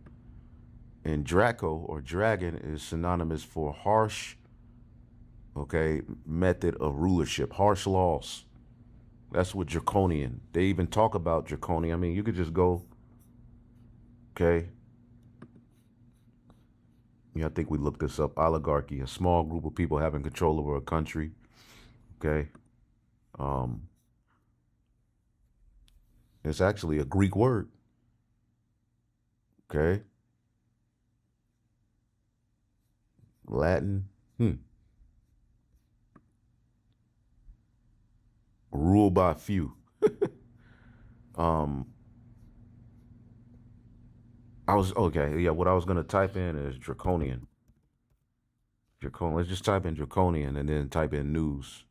And Draco, or dragon, is synonymous for harsh, method of rulership, harsh laws. That's what draconian. They even talk about draconian. I mean, you could just go, I think we looked this up. Oligarchy, a small group of people having control over a country. It's actually a Greek word. Latin. Ruled by few. What I was gonna type in is draconian. Let's just type in draconian and then type in news.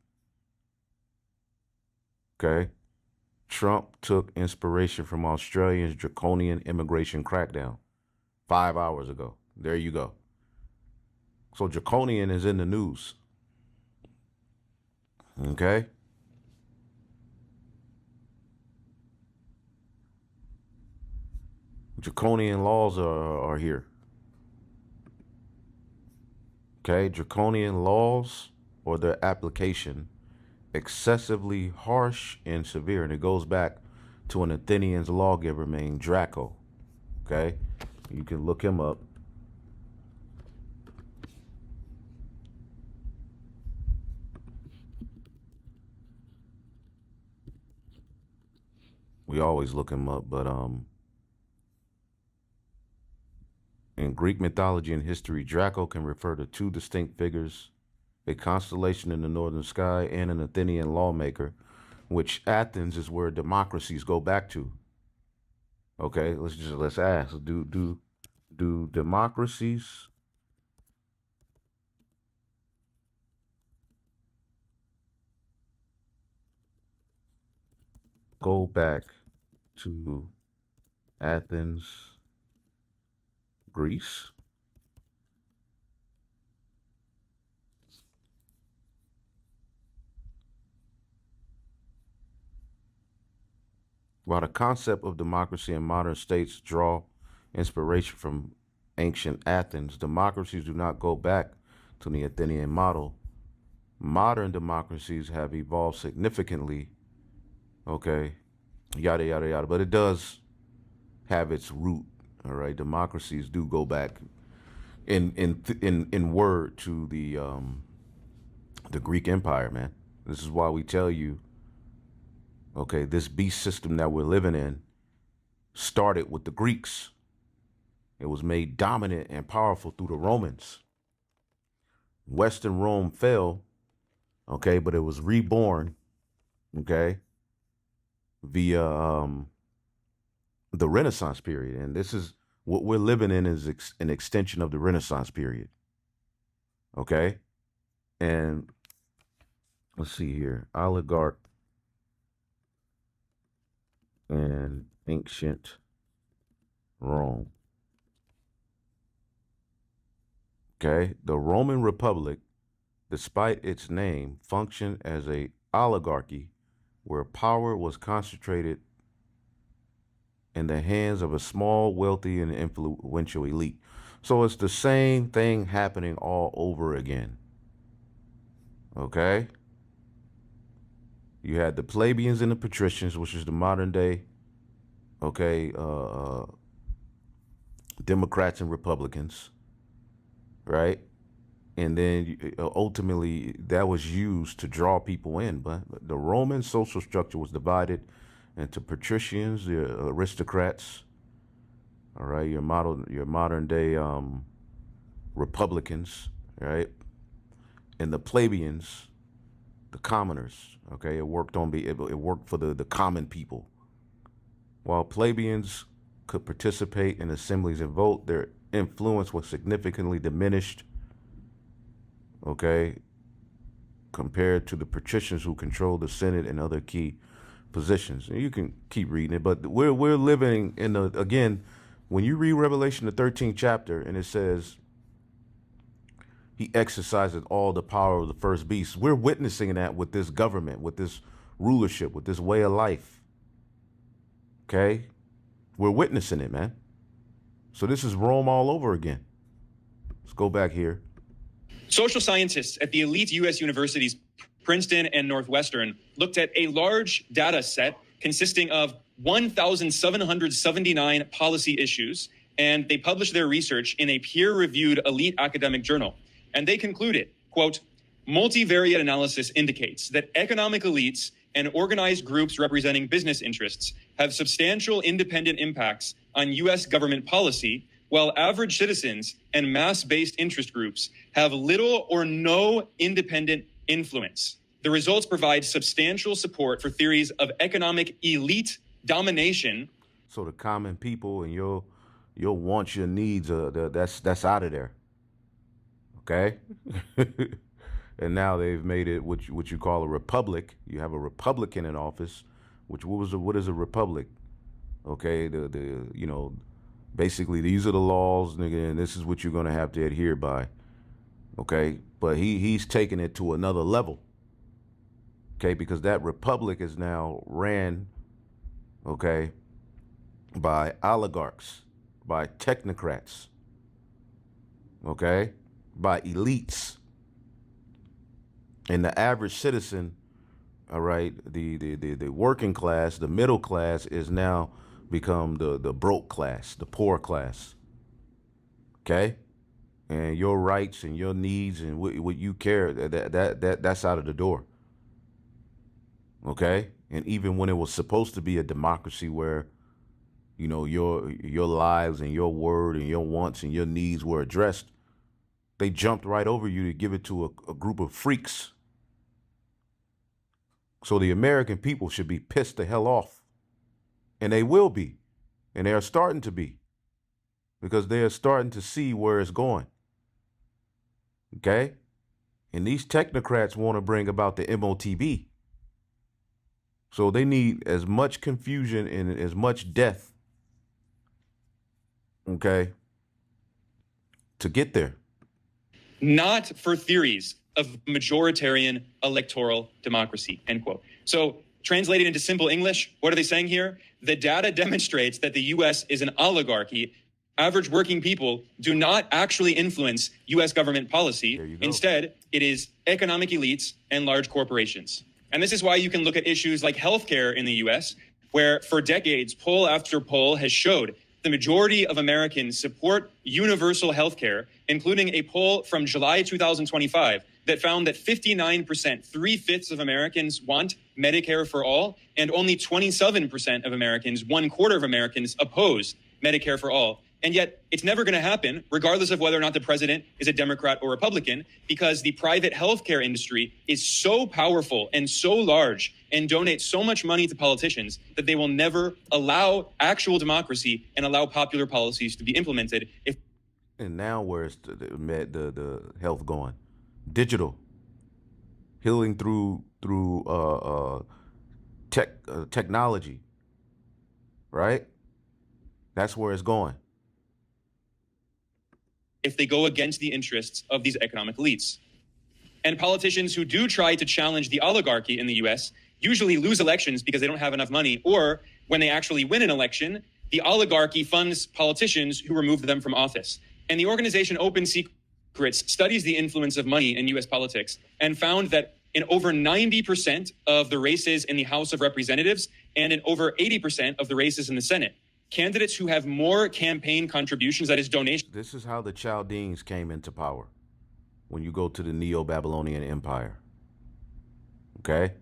Trump took inspiration from Australia's draconian immigration crackdown 5 hours ago. There you go. So draconian is in the news. Draconian laws are here. Draconian laws, or their application, excessively harsh and severe. And it goes back to an Athenian's lawgiver named Draco. You can look him up. We always look him up, but in Greek mythology and history, Draco can refer to two distinct figures: a constellation in the northern sky and an Athenian lawmaker, which Athens is where democracies go back to. Let's ask, do democracies go back to Athens, Greece? While the concept of democracy in modern states draw inspiration from ancient Athens, democracies do not go back to the Athenian model. Modern democracies have evolved significantly, okay, yada, yada, yada, but it does have its root, all right? Democracies do go back in word to the Greek Empire, man. This is why we tell you, okay, this beast system that we're living in started with the Greeks. It was made dominant and powerful through the Romans. Western Rome fell, okay, but it was reborn, okay, via the Renaissance period. And this is what we're living in is an extension of the Renaissance period, okay? And let's see here, oligarch and ancient Rome. Okay, the Roman Republic, despite its name, functioned as a oligarchy where power was concentrated in the hands of a small, wealthy, and influential elite. So it's the same thing happening all over again. Okay? You had the plebeians and the patricians, which is the modern day, okay, Democrats and Republicans, right? And then ultimately that was used to draw people in. But the Roman social structure was divided into patricians, the aristocrats, all right, your modern day Republicans, right, and the plebeians, the commoners. Okay, it worked for the common people. While plebeians could participate in assemblies and vote, their influence was significantly diminished, okay, compared to the patricians who controlled the Senate and other key positions. And you can keep reading it, but we're living in again, when you read Revelation, the 13th chapter, and it says he exercises all the power of the first beast. We're witnessing that with this government, with this rulership, with this way of life. Okay? We're witnessing it, man. So this is Rome all over again. Let's go back here. Social scientists at the elite U.S. universities, Princeton and Northwestern, looked at a large data set consisting of 1,779 policy issues, and they published their research in a peer-reviewed elite academic journal. And they concluded, quote, multivariate analysis indicates that economic elites and organized groups representing business interests have substantial independent impacts on U.S. government policy, while average citizens and mass-based interest groups have little or no independent influence. The results provide substantial support for theories of economic elite domination. So the common people and your wants, your needs, that's out of there. Okay? And now they've made it what you call a republic. You have a Republican in office, what is a republic? Okay, basically these are the laws, nigga, and this is what you're gonna have to adhere by. Okay, but he's taking it to another level. Okay, because that republic is now ran, okay, by oligarchs, by technocrats, okay, by elites. And the average citizen, all right, the working class, the middle class is now become the broke class, the poor class. Okay? And your rights and your needs and what you care, that's out of the door. Okay? And even when it was supposed to be a democracy where, you know, your lives and your word and your wants and your needs were addressed, they jumped right over you to give it to a group of freaks. So the American people should be pissed the hell off. And they will be. And they are starting to be. Because they are starting to see where it's going. Okay? And these technocrats want to bring about the MOTB. So they need as much confusion and as much death, okay, to get there. Not for theories of majoritarian electoral democracy, end quote. So Translated into simple English, what are they saying here? The data demonstrates that the U.S. is an oligarchy. Average working people do not actually influence U.S. government policy. Instead, it is economic elites and large corporations. And this is why you can look at issues like healthcare in the U.S., where for decades, poll after poll has showed the majority of Americans support universal healthcare, including a poll from July 2025 that found that 59%, 3/5 of Americans want Medicare for all, and only 27% of Americans, 1/4 of Americans, oppose Medicare for all. And yet it's never going to happen, regardless of whether or not the president is a Democrat or Republican, because the private healthcare industry is so powerful and so large and donates so much money to politicians that they will never allow actual democracy and allow popular policies to be implemented. And now where's the health going? Digital. Healing through technology. Right? That's where it's going. If they go against the interests of these economic elites. And politicians who do try to challenge the oligarchy in the US usually lose elections because they don't have enough money, or when they actually win an election, the oligarchy funds politicians who remove them from office. And the organization Open Secrets studies the influence of money in US politics and found that in over 90% of the races in the House of Representatives and in over 80% of the races in the Senate, candidates who have more campaign contributions, that is donations. This is how the Chaldeans came into power when you go to the Neo-Babylonian Empire. Okay?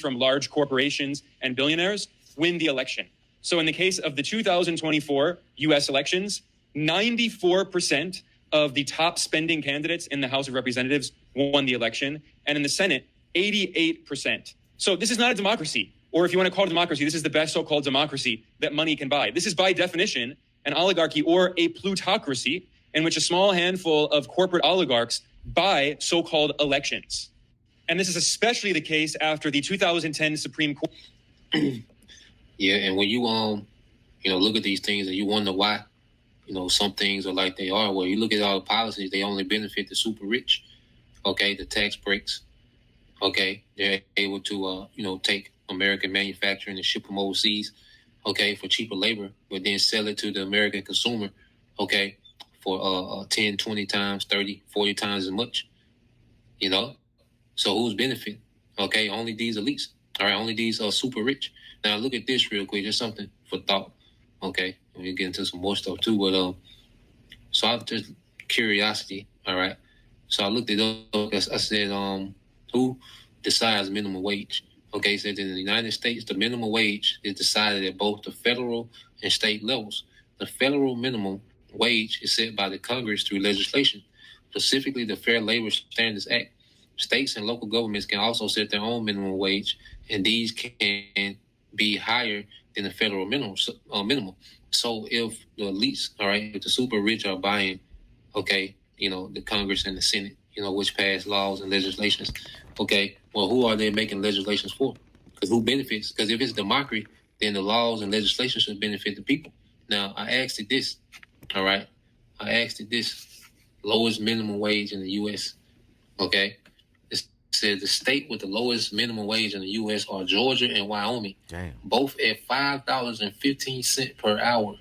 From large corporations and billionaires win the election. So in the case of the 2024 US elections, 94% of the top spending candidates in the House of Representatives won the election. And in the Senate, 88%. So this is not a democracy. Or if you want to call it democracy, this is the best so-called democracy that money can buy. This is by definition an oligarchy or a plutocracy in which a small handful of corporate oligarchs buy so-called elections. And this is especially the case after the 2010 Supreme Court. Yeah, and when you look at these things and you wonder why, some things are like they are. Well, you look at all the policies, they only benefit the super rich. Okay, the tax breaks. Okay, they're able to take American manufacturing and ship them overseas, okay, for cheaper labor, but then sell it to the American consumer, okay, for 10, 20 times, 30, 40 times as much, So who's benefiting? Okay, only these elites. All right, only these are super rich. Now look at this real quick, just something for thought. Okay, we'll get into some more stuff too, but so I just curiosity. All right, so I looked it up. I said, who decides minimum wage? Okay, it said in the United States, the minimum wage is decided at both the federal and state levels. The federal minimum wage is set by the Congress through legislation, specifically the Fair Labor Standards Act. States and local governments can also set their own minimum wage, and these can be higher than the federal minimum. So if the elites, all right, if the super rich are buying, okay, the Congress and the Senate, which pass laws and legislations, okay, well, who are they making legislations for? Because who benefits? Because if it's democracy, then the laws and legislation should benefit the people. Now, I asked it this, all right? Lowest minimum wage in the U.S., okay? It said the state with the lowest minimum wage in the U.S. are Georgia and Wyoming. Damn. Both at $5.15 per hour.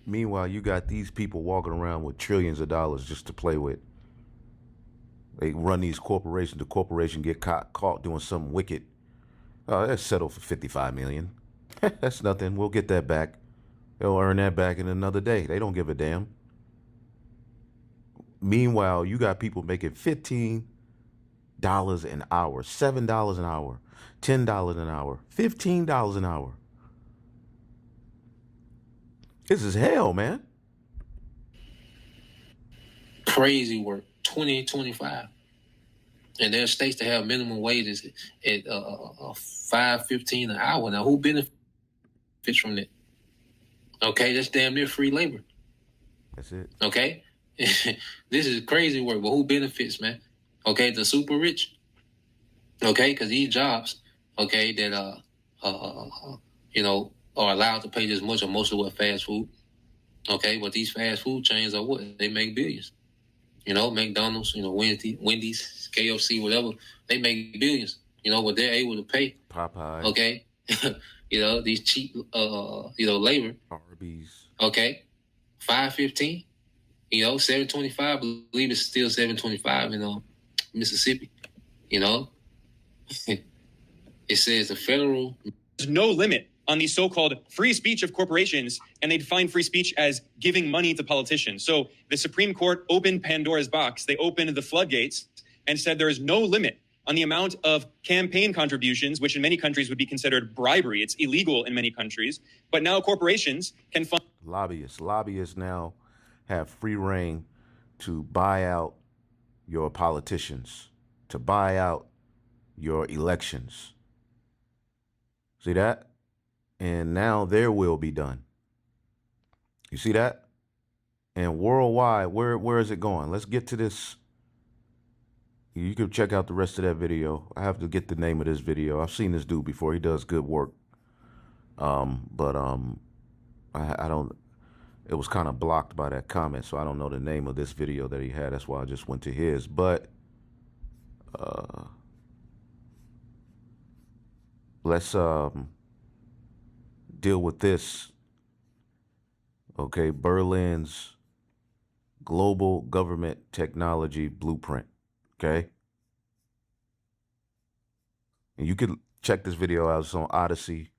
Meanwhile, you got these people walking around with trillions of dollars just to play with. They run these corporations. The corporation get caught doing something wicked. Let's settle for $55 million. That's nothing. We'll get that back. They'll earn that back in another day. They don't give a damn. Meanwhile, you got people making $15 an hour, $7 an hour, $10 an hour, $15 an hour. This is hell, man. Crazy work. 2025, and there are states that have minimum wages at $5.15 an hour. Now, who benefits from that? Okay, that's damn near free labor. That's it. Okay, this is crazy work, but who benefits, man? Okay, the super rich. Okay, because these jobs, okay, that are allowed to pay this much or most of what fast food. Okay, but these fast food chains are what? They make billions. McDonald's, Wendy's, KFC, whatever, they make billions, You know, what they're able to pay. Popeye. Okay. You know, these cheap, labor. Arby's. Okay. $5.15. You know, $7.25. I believe it's still $7.25 in Mississippi. You know, it says the federal. There's no limit on the so-called free speech of corporations, and they define free speech as giving money to politicians. So the Supreme Court opened Pandora's box. They opened the floodgates and said there is no limit on the amount of campaign contributions, which in many countries would be considered bribery. It's illegal in many countries. But now corporations can fund lobbyists. Lobbyists now have free reign to buy out your politicians, to buy out your elections. See that? And now their will be done. You see that? And worldwide, where is it going? Let's get to this. You can check out the rest of that video. I have to get the name of this video. I've seen this dude before. He does good work. But I don't, it was kind of blocked by that comment, so I don't know the name of this video that he had. That's why I just went to his. But let's deal with this. Okay, Berlin's Global Government Technology Blueprint. Okay, and you could check this video out. It's on Odyssey.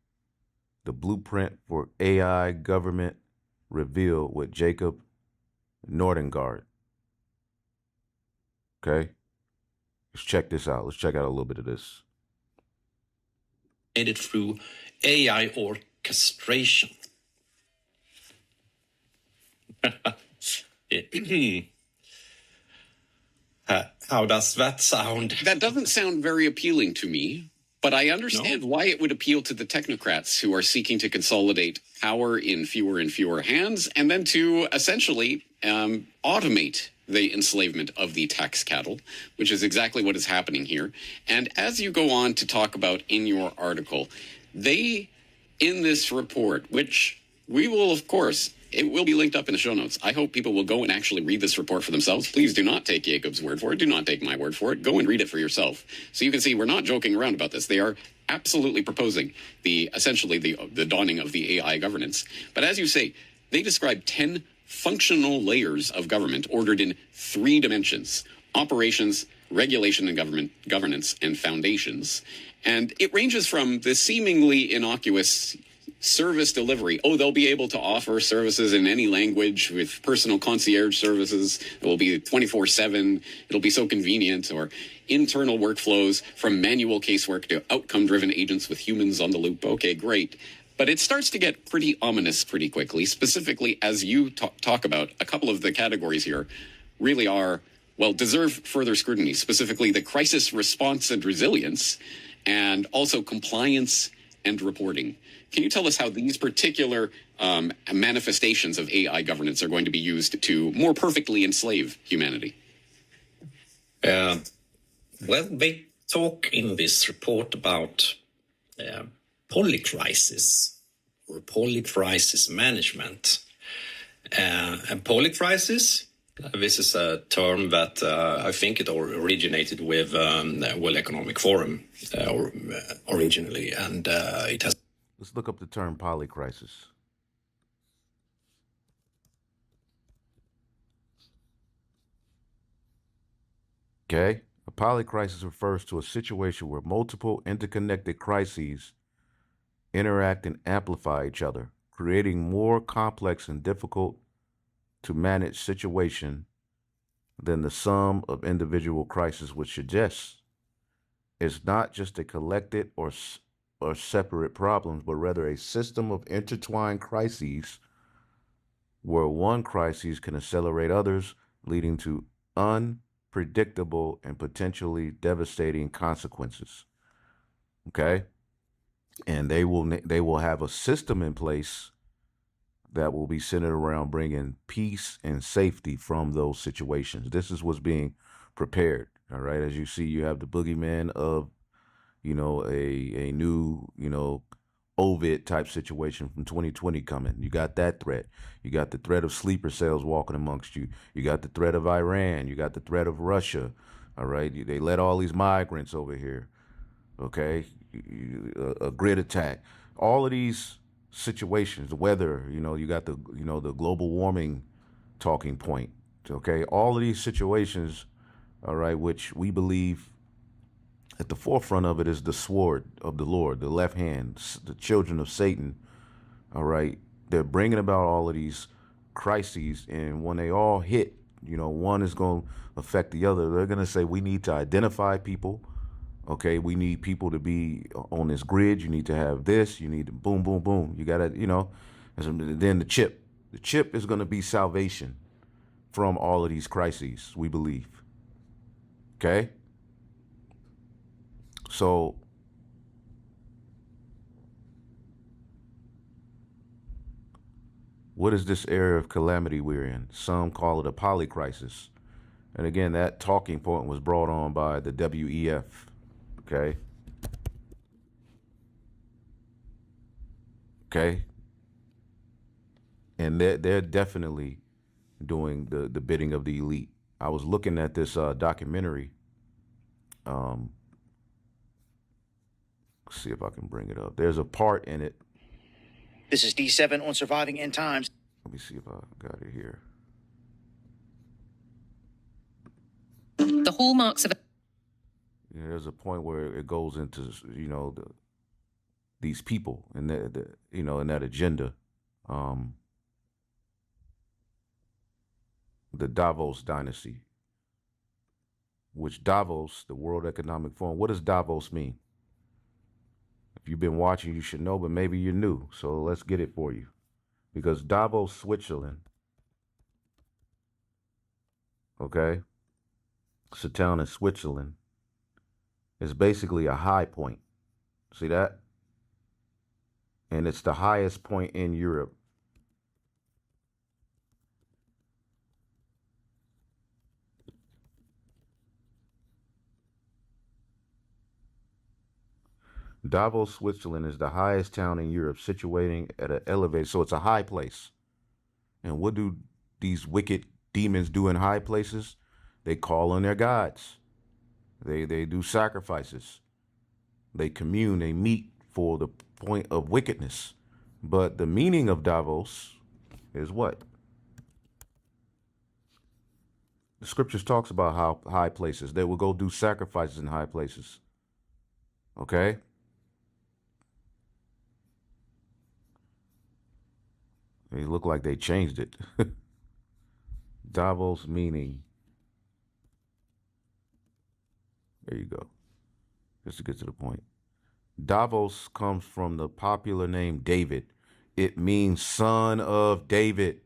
The Blueprint for AI Government Revealed with Jacob Nordengard. Okay, let's check this out. Let's check out a little bit of this. Made it through AI orchestration. How does that sound? That doesn't sound very appealing to me, but I understand why it would appeal to the technocrats who are seeking to consolidate power in fewer and fewer hands, and then to essentially automate the enslavement of the tax cattle, which is exactly what is happening here. And as you go on to talk about in your article, they, in this report, which we will, of course, it will be linked up in the show notes. I hope people will go and actually read this report for themselves. Please do not take Jacob's word for it. Do not take my word for it. Go and read it for yourself. So you can see we're not joking around about this. They are absolutely proposing essentially the dawning of the AI governance. But as you say, they describe 10 functional layers of government ordered in 3 dimensions: operations, regulation and governance, and foundations. And it ranges from the seemingly innocuous service delivery. Oh, they'll be able to offer services in any language with personal concierge services. It will be 24/7. It'll be so convenient. Or internal workflows from manual casework to outcome-driven agents with humans on the loop. Okay, great. But it starts to get pretty ominous pretty quickly, specifically as you talk about a couple of the categories here really are, well, deserve further scrutiny, specifically the crisis response and resilience, and also compliance and reporting. Can you tell us how these particular manifestations of AI governance are going to be used to more perfectly enslave humanity? Well, they talk in this report about polycrisis or polycrisis management. And polycrisis, this is a term that I think it originated with World Economic Forum originally, and it has. Let's look up the term polycrisis. Okay, a polycrisis refers to a situation where multiple interconnected crises interact and amplify each other, creating more complex and difficult to manage situation than the sum of individual crises would suggest. It's not just a collected or separate problems, but rather a system of intertwined crises where one crisis can accelerate others, leading to unpredictable and potentially devastating consequences. Okay? And they will have a system in place that will be centered around bringing peace and safety from those situations. This is what's being prepared. All right. As you see, you have the boogeyman of, a new, Ovid type situation from 2020 coming. You got that threat. You got the threat of sleeper cells walking amongst you. You got the threat of Iran. You got the threat of Russia. All right. They let all these migrants over here. okay, a grid attack, all of these situations, the weather, you got the global warming talking point, okay, all of these situations, all right, which we believe at the forefront of it is the sword of the Lord, the left hand, the children of Satan, all right, they're bringing about all of these crises, and when they all hit, one is going to affect the other. They're going to say we need to identify people. Okay, we need people to be on this grid. You need to have this. You need to boom, boom, boom. You got to, and then the chip. The chip is going to be salvation from all of these crises, we believe. Okay? So, what is this era of calamity we're in? Some call it a polycrisis. And again, that talking point was brought on by the WEF. Okay? Okay? And they're definitely doing the bidding of the elite. I was looking at this documentary. Let's see if I can bring it up. There's a part in it. This is D7 on surviving end times. Let me see if I got it here. The hallmarks of There's a point where it goes into these people and in that agenda. The Davos dynasty, which Davos, the World Economic Forum, what does Davos mean? If you've been watching, you should know, but maybe you're new. So let's get it for you. Because Davos, Switzerland, okay, it's a town in Switzerland, is basically a high point. See that? And it's the highest point in Europe. Davos, Switzerland is the highest town in Europe, situating at an elevated, so it's a high place. And what do these wicked demons do in high places? They call on their gods. They do sacrifices. They commune, they meet for the point of wickedness. But the meaning of Davos is what? The scriptures talks about how high places, they will go do sacrifices in high places. Okay? They look like they changed it. Davos meaning. There you go. Just to get to the point. Davos comes from the popular name David. It means son of David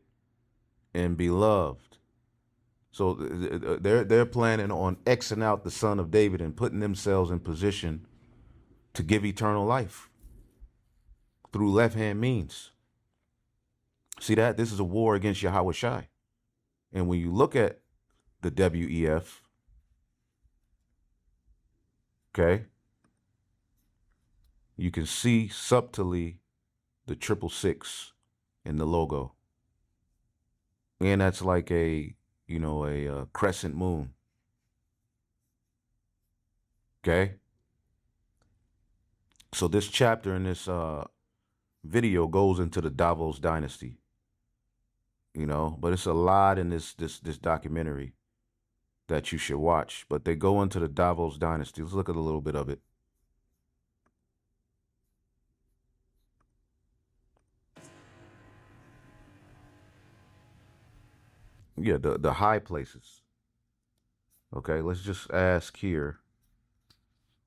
and beloved. So they're planning on Xing out the son of David and putting themselves in position to give eternal life through left-hand means. See that? This is a war against Yahweh Shai. And when you look at the WEF, okay, you can see subtly the 666 in the logo. And that's like a crescent moon. Okay? So this chapter in this video goes into the Davos dynasty. But it's a lot in this documentary that you should watch. But they go into the Davos dynasty. Let's look at a little bit of it. Yeah, the high places. Okay, let's just ask here.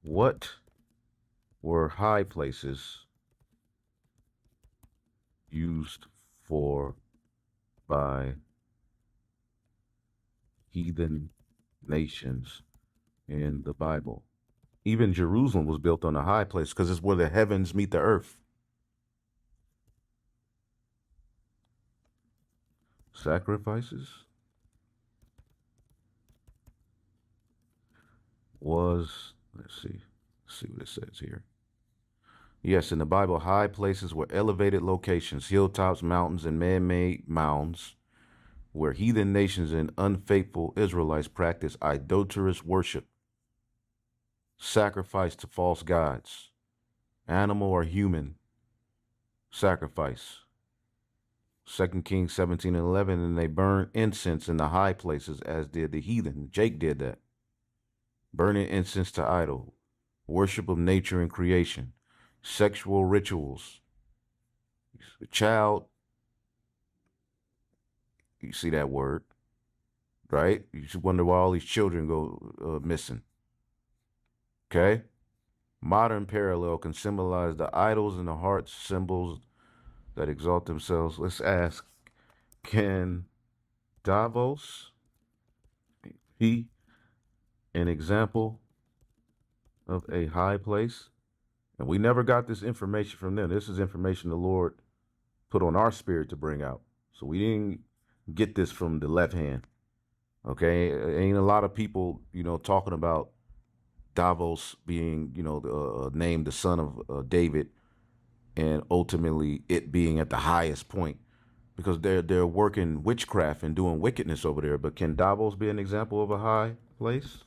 What were high places used for by heathen nations in the Bible? Even Jerusalem was built on a high place because it's where the heavens meet the earth. Sacrifices was, let's see what it says here. Yes, in the Bible, high places were elevated locations, hilltops, mountains, and man-made mounds where heathen nations and unfaithful Israelites practiced idolatrous worship. sacrifice to false gods, animal or human sacrifice. 2 Kings 17 and 11, and they burn incense in the high places, as did the heathen. Jake did that. Burning incense to idol, worship of nature and creation, sexual rituals. The child, you see that word, right? You should wonder why all these children go missing. Okay? Modern parallel can symbolize the idols in the hearts, symbols that exalt themselves. Let's ask, can Davos be an example of a high place? And we never got this information from them. This is information the Lord put on our spirit to bring out. So we didn't get this from the left hand. Okay? Ain't a lot of people, talking about Davos being, named the son of David, and ultimately it being at the highest point, because they're working witchcraft and doing wickedness over there. But can Davos be an example of a high place?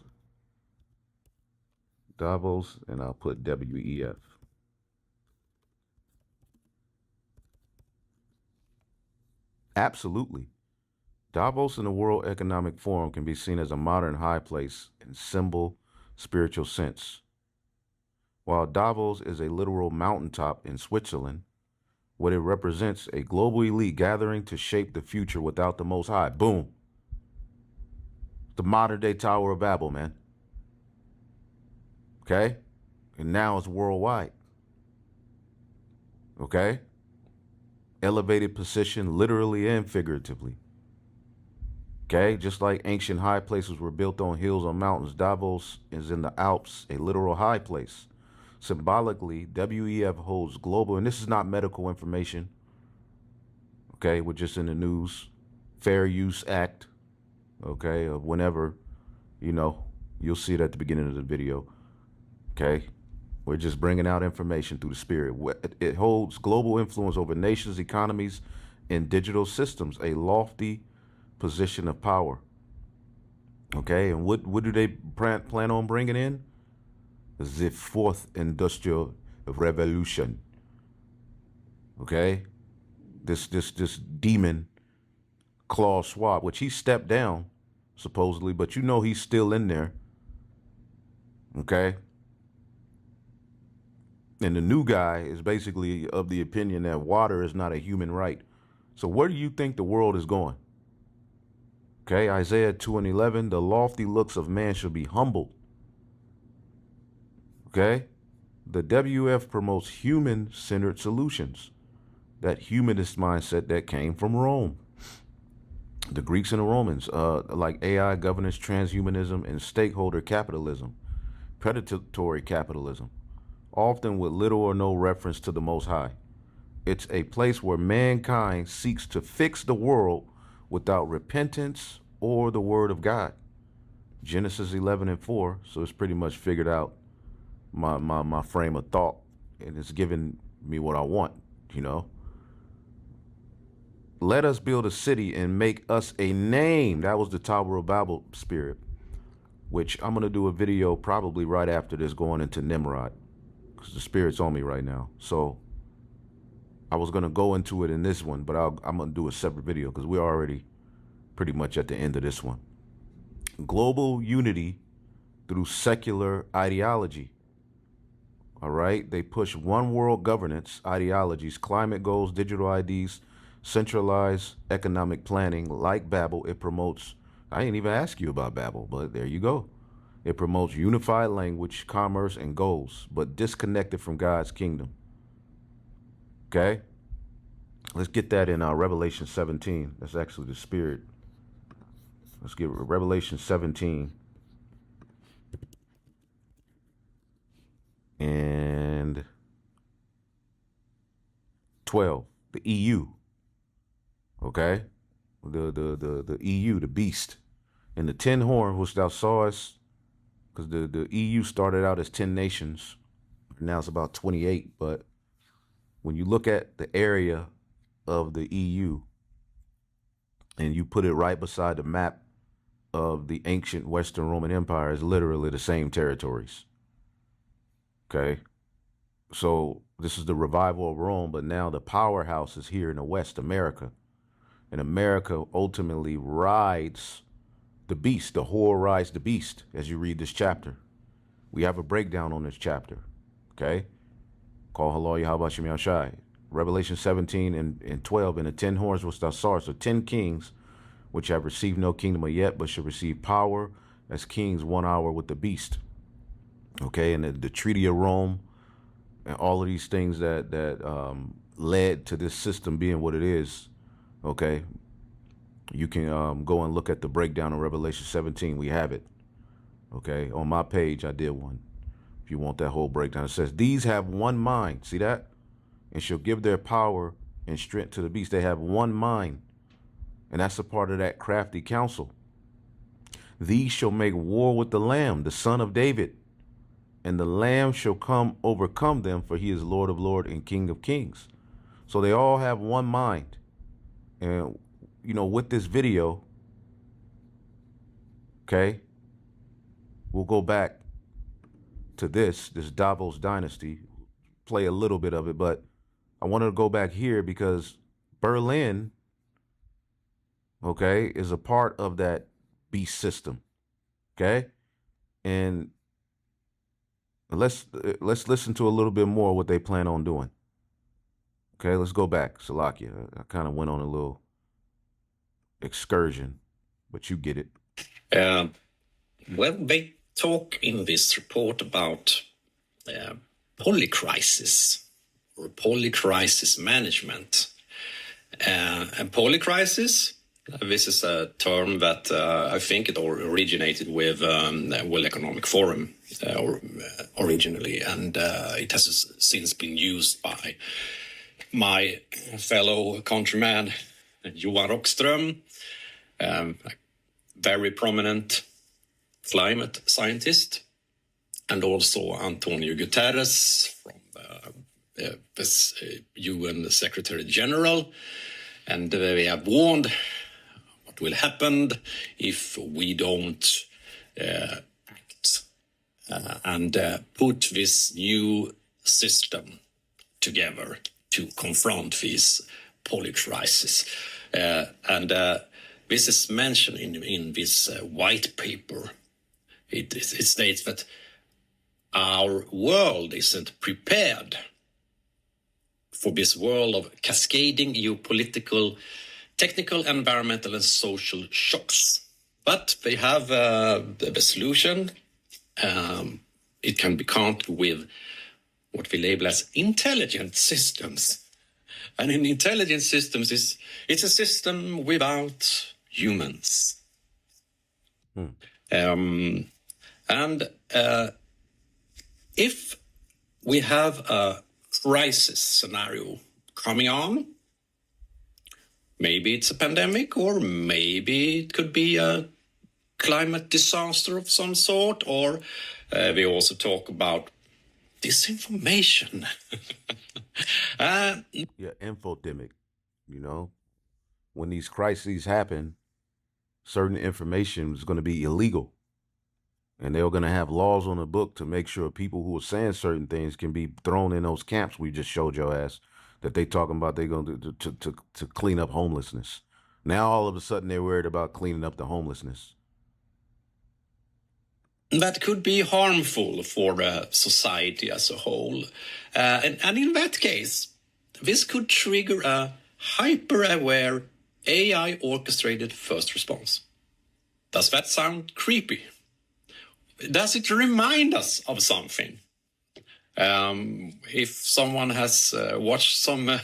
Davos, and I'll put WEF. Absolutely. Davos in the World Economic Forum can be seen as a modern high place in symbol, spiritual sense. While Davos is a literal mountaintop in Switzerland, what it represents, a global elite gathering to shape the future without the Most High. Boom. The modern day Tower of Babel, man. Okay? And now it's worldwide. Okay? Elevated position, literally and figuratively. Okay? Just like ancient high places were built on hills or mountains, Davos is in the Alps, a literal high place. Symbolically, WEF holds global, and this is not medical information. Okay? We're just in the news. Fair Use Act. Okay? Of whenever, you'll see it at the beginning of the video. Okay? We're just bringing out information through the spirit. It holds global influence over nations, economies, and digital systems, a lofty position of power. Okay, and what do they plan on bringing in? The fourth industrial revolution. Okay, this demon Klaus Schwab, which he stepped down supposedly, but he's still in there. Okay. And the new guy is basically of the opinion that water is not a human right. So where do you think the world is going? Okay, Isaiah 2 and 11, the lofty looks of man shall be humbled. Okay, the WF promotes human-centered solutions, that humanist mindset that came from Rome. The Greeks and the Romans, like AI, governance, transhumanism, and stakeholder capitalism, predatory capitalism, often with little or no reference to the Most High. It's a place where mankind seeks to fix the world without repentance or the word of God. Genesis 11 and 4, so it's pretty much figured out my frame of thought, and it's giving me what I want, Let us build a city and make us a name. That was the Tower of Babel spirit, which I'm going to do a video probably right after this going into Nimrod, because the spirit's on me right now. So I was going to go into it in this one, but I'm going to do a separate video because we're already pretty much at the end of this one. Global unity through secular ideology. All right. They push one world governance ideologies, climate goals, digital IDs, centralized economic planning. Like Babel, it promotes, I didn't even ask you about Babel, but there you go. It promotes unified language, commerce, and goals, but disconnected from God's kingdom. Okay? Let's get that in Revelation 17. That's actually the spirit. Let's get Revelation 17. And 12. The EU. Okay? The EU, the beast. And the 10 horn, which thou sawest, because the EU started out as 10 nations. Now it's about 28. But when you look at the area of the EU and you put it right beside the map of the ancient Western Roman Empire, is literally the same territories. Okay. So this is the revival of Rome, but now the powerhouse is here in the West, America. And America ultimately rides the beast. The whore rides the beast as you read this chapter. We have a breakdown on this chapter. Okay. Call Halal Yahweh Shem Yashai. Revelation 17 and 12. And the 10 horns which thou sawest are 10 kings, which have received no kingdom yet, but shall receive power as kings 1 hour with the beast. Okay. And the Treaty of Rome and all of these things that led to this system being what it is. Okay. You can go and look at the breakdown of Revelation 17. We have it. Okay. On my page, I did one. If you want that whole breakdown, it says, these have one mind. See that? And shall give their power and strength to the beast. They have one mind. And that's a part of that crafty counsel. These shall make war with the Lamb, the son of David. And the Lamb shall overcome them, for he is Lord of lords and King of kings. So they all have one mind. And, you know, with this video, okay, we'll go back to this Davos dynasty, play a little bit of it, but I wanted to go back here because Berlin, okay, is a part of that beast system, okay? And let's listen to a little bit more what they plan on doing. Okay, let's go back. Salakia. I kind of went on a little excursion, but you get it. Well, they talk in this report about polycrisis or polycrisis management. And polycrisis, this is a term that I think it originated with World Economic Forum originally, and it has since been used by my fellow countryman Johan Rockström, a very prominent climate scientist, and also Antonio Guterres from the UN Secretary General. And they have warned what will happen if we don't act and put this new system together to confront this polycrisis. And this is mentioned in this white paper. It states that our world isn't prepared for this world of cascading geopolitical, technical, environmental, and social shocks. But they have the solution. It can be countered with what we label as intelligent systems. And in intelligent systems, it's a system without humans. And if we have a crisis scenario coming on, maybe it's a pandemic, or maybe it could be a climate disaster of some sort, or we also talk about disinformation. Yeah, infodemic. You know, when these crises happen, certain information is going to be illegal. And they're going to have laws on the book to make sure people who are saying certain things can be thrown in those camps we just showed your ass that they talking about they're going to clean up homelessness. Now all of a sudden they're worried about cleaning up the homelessness. That could be harmful for society as a whole. And in that case, this could trigger a hyper-aware AI orchestrated first response. Does that sound creepy? Does it remind us of something? If someone has watched some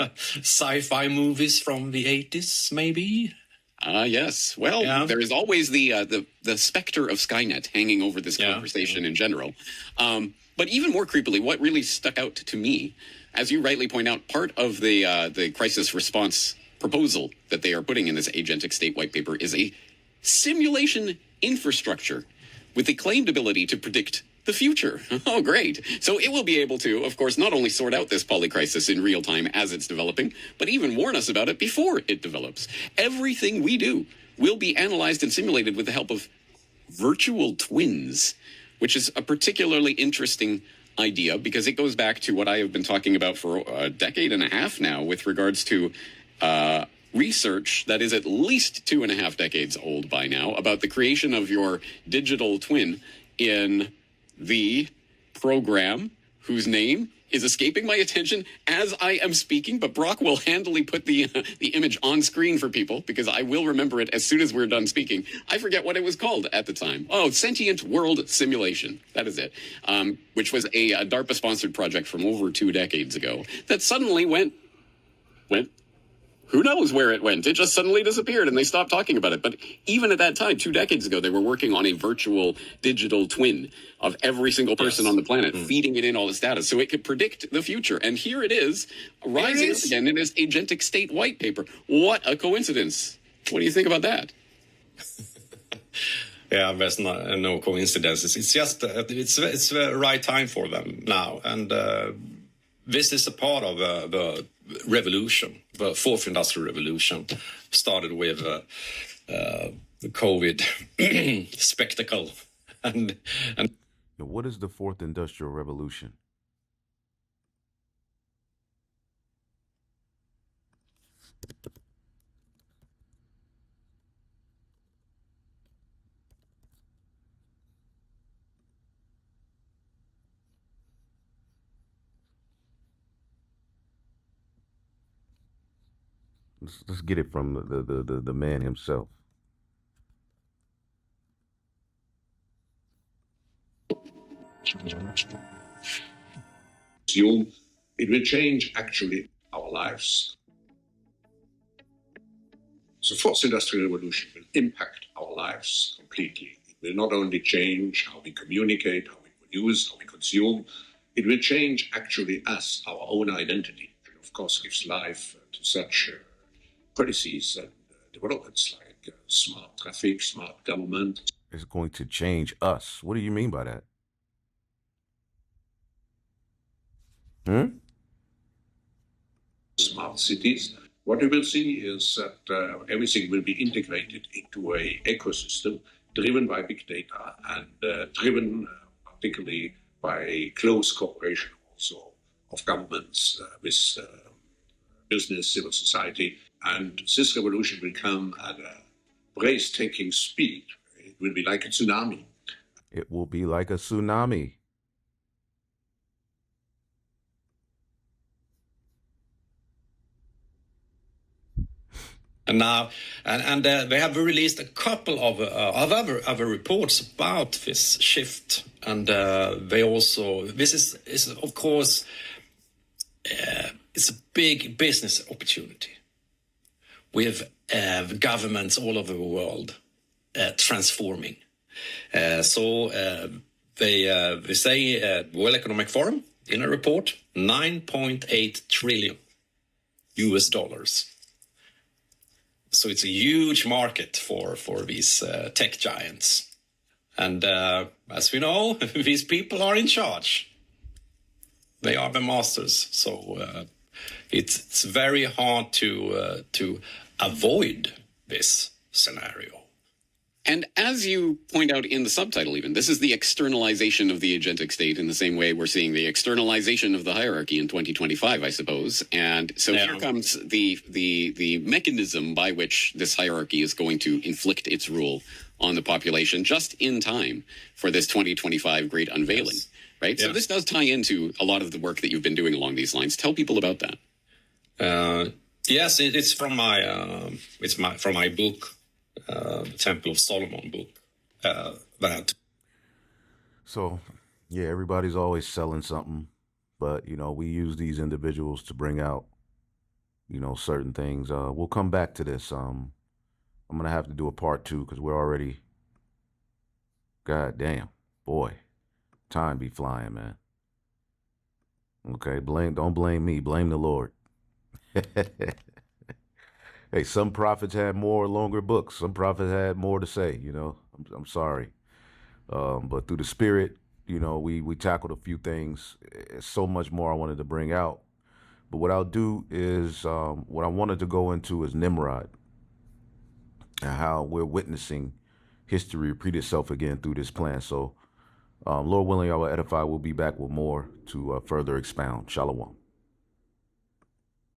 sci-fi movies from the 80s, maybe? Yes. Well, there is always the specter of Skynet hanging over this conversation in general. But even more creepily, what really stuck out to me, as you rightly point out, part of the crisis response proposal that they are putting in this agentic state white paper is a simulation infrastructure with the claimed ability to predict the future. Oh, great. So it will be able to, of course, not only sort out this polycrisis in real time as it's developing, but even warn us about it before it develops. Everything we do will be analyzed and simulated with the help of virtual twins, which is a particularly interesting idea because it goes back to what I have been talking about for a decade and a half now with regards to research that is at least 2.5 decades old by now about the creation of your digital twin in the program whose name is escaping my attention as I am speaking, but Brock will handily put the image on screen for people because I will remember it as soon as we're done speaking. I forget what it was called at the time. Oh, Sentient World Simulation. That is it. Which was a DARPA-sponsored project from over 2 decades ago that suddenly went. Who knows where it went? It just suddenly disappeared and they stopped talking about it. But even at that time, 2 decades ago, they were working on a virtual digital twin of every single person on the planet, feeding it in all its data so it could predict the future. And here it is, rising up again in this agentic state white paper. What a coincidence. What do you think about that? Yeah, there's no coincidences. It's just, it's the right time for them now. And this is a part of the revolution, the fourth industrial revolution, started with the COVID spectacle. And what is the fourth industrial revolution? Let's get it from the man himself. It will change actually our lives. The fourth industrial revolution will impact our lives completely. It will not only change how we communicate, how we produce, how we consume, it will change actually us, our own identity. It, of course, gives life to such policies and developments like smart traffic, smart government. It's going to change us. What do you mean by that? Smart cities. What we will see is that everything will be integrated into an ecosystem driven by big data and driven particularly by close cooperation also of governments with business, civil society. And this revolution will come at a breathtaking speed. It will be like a tsunami. It will be like a tsunami. And now, and they have released a couple of other reports about this shift, and they also this is of course it's a big business opportunity with governments all over the world transforming. So they say World Economic Forum in a report, $9.8 trillion. So it's a huge market for these tech giants. And as we know, these people are in charge. They are the masters. So it's very hard to avoid this scenario. And as you point out in the subtitle even, this is the externalization of the agentic state in the same way we're seeing the externalization of the hierarchy in 2025, I suppose. And so here comes the mechanism by which this hierarchy is going to inflict its rule on the population just in time for this 2025 great unveiling, right? Yeah. So this does tie into a lot of the work that you've been doing along these lines. Tell people about that. Yes, it's from my book. The Temple of Solomon book. That. So, yeah, everybody's always selling something, but we use these individuals to bring out, certain things. We'll come back to this. I'm gonna have to do a part 2 because we're already. God damn, boy, time be flying, man. Okay, don't blame me, blame the Lord. Hey, some prophets had more longer books. Some prophets had more to say, I'm sorry. But through the Spirit, we tackled a few things. It's so much more I wanted to bring out. But what I'll do is, what I wanted to go into is Nimrod. And how we're witnessing history repeat itself again through this plan. So Lord willing, I will edify. We'll be back with more to further expound. Shalom.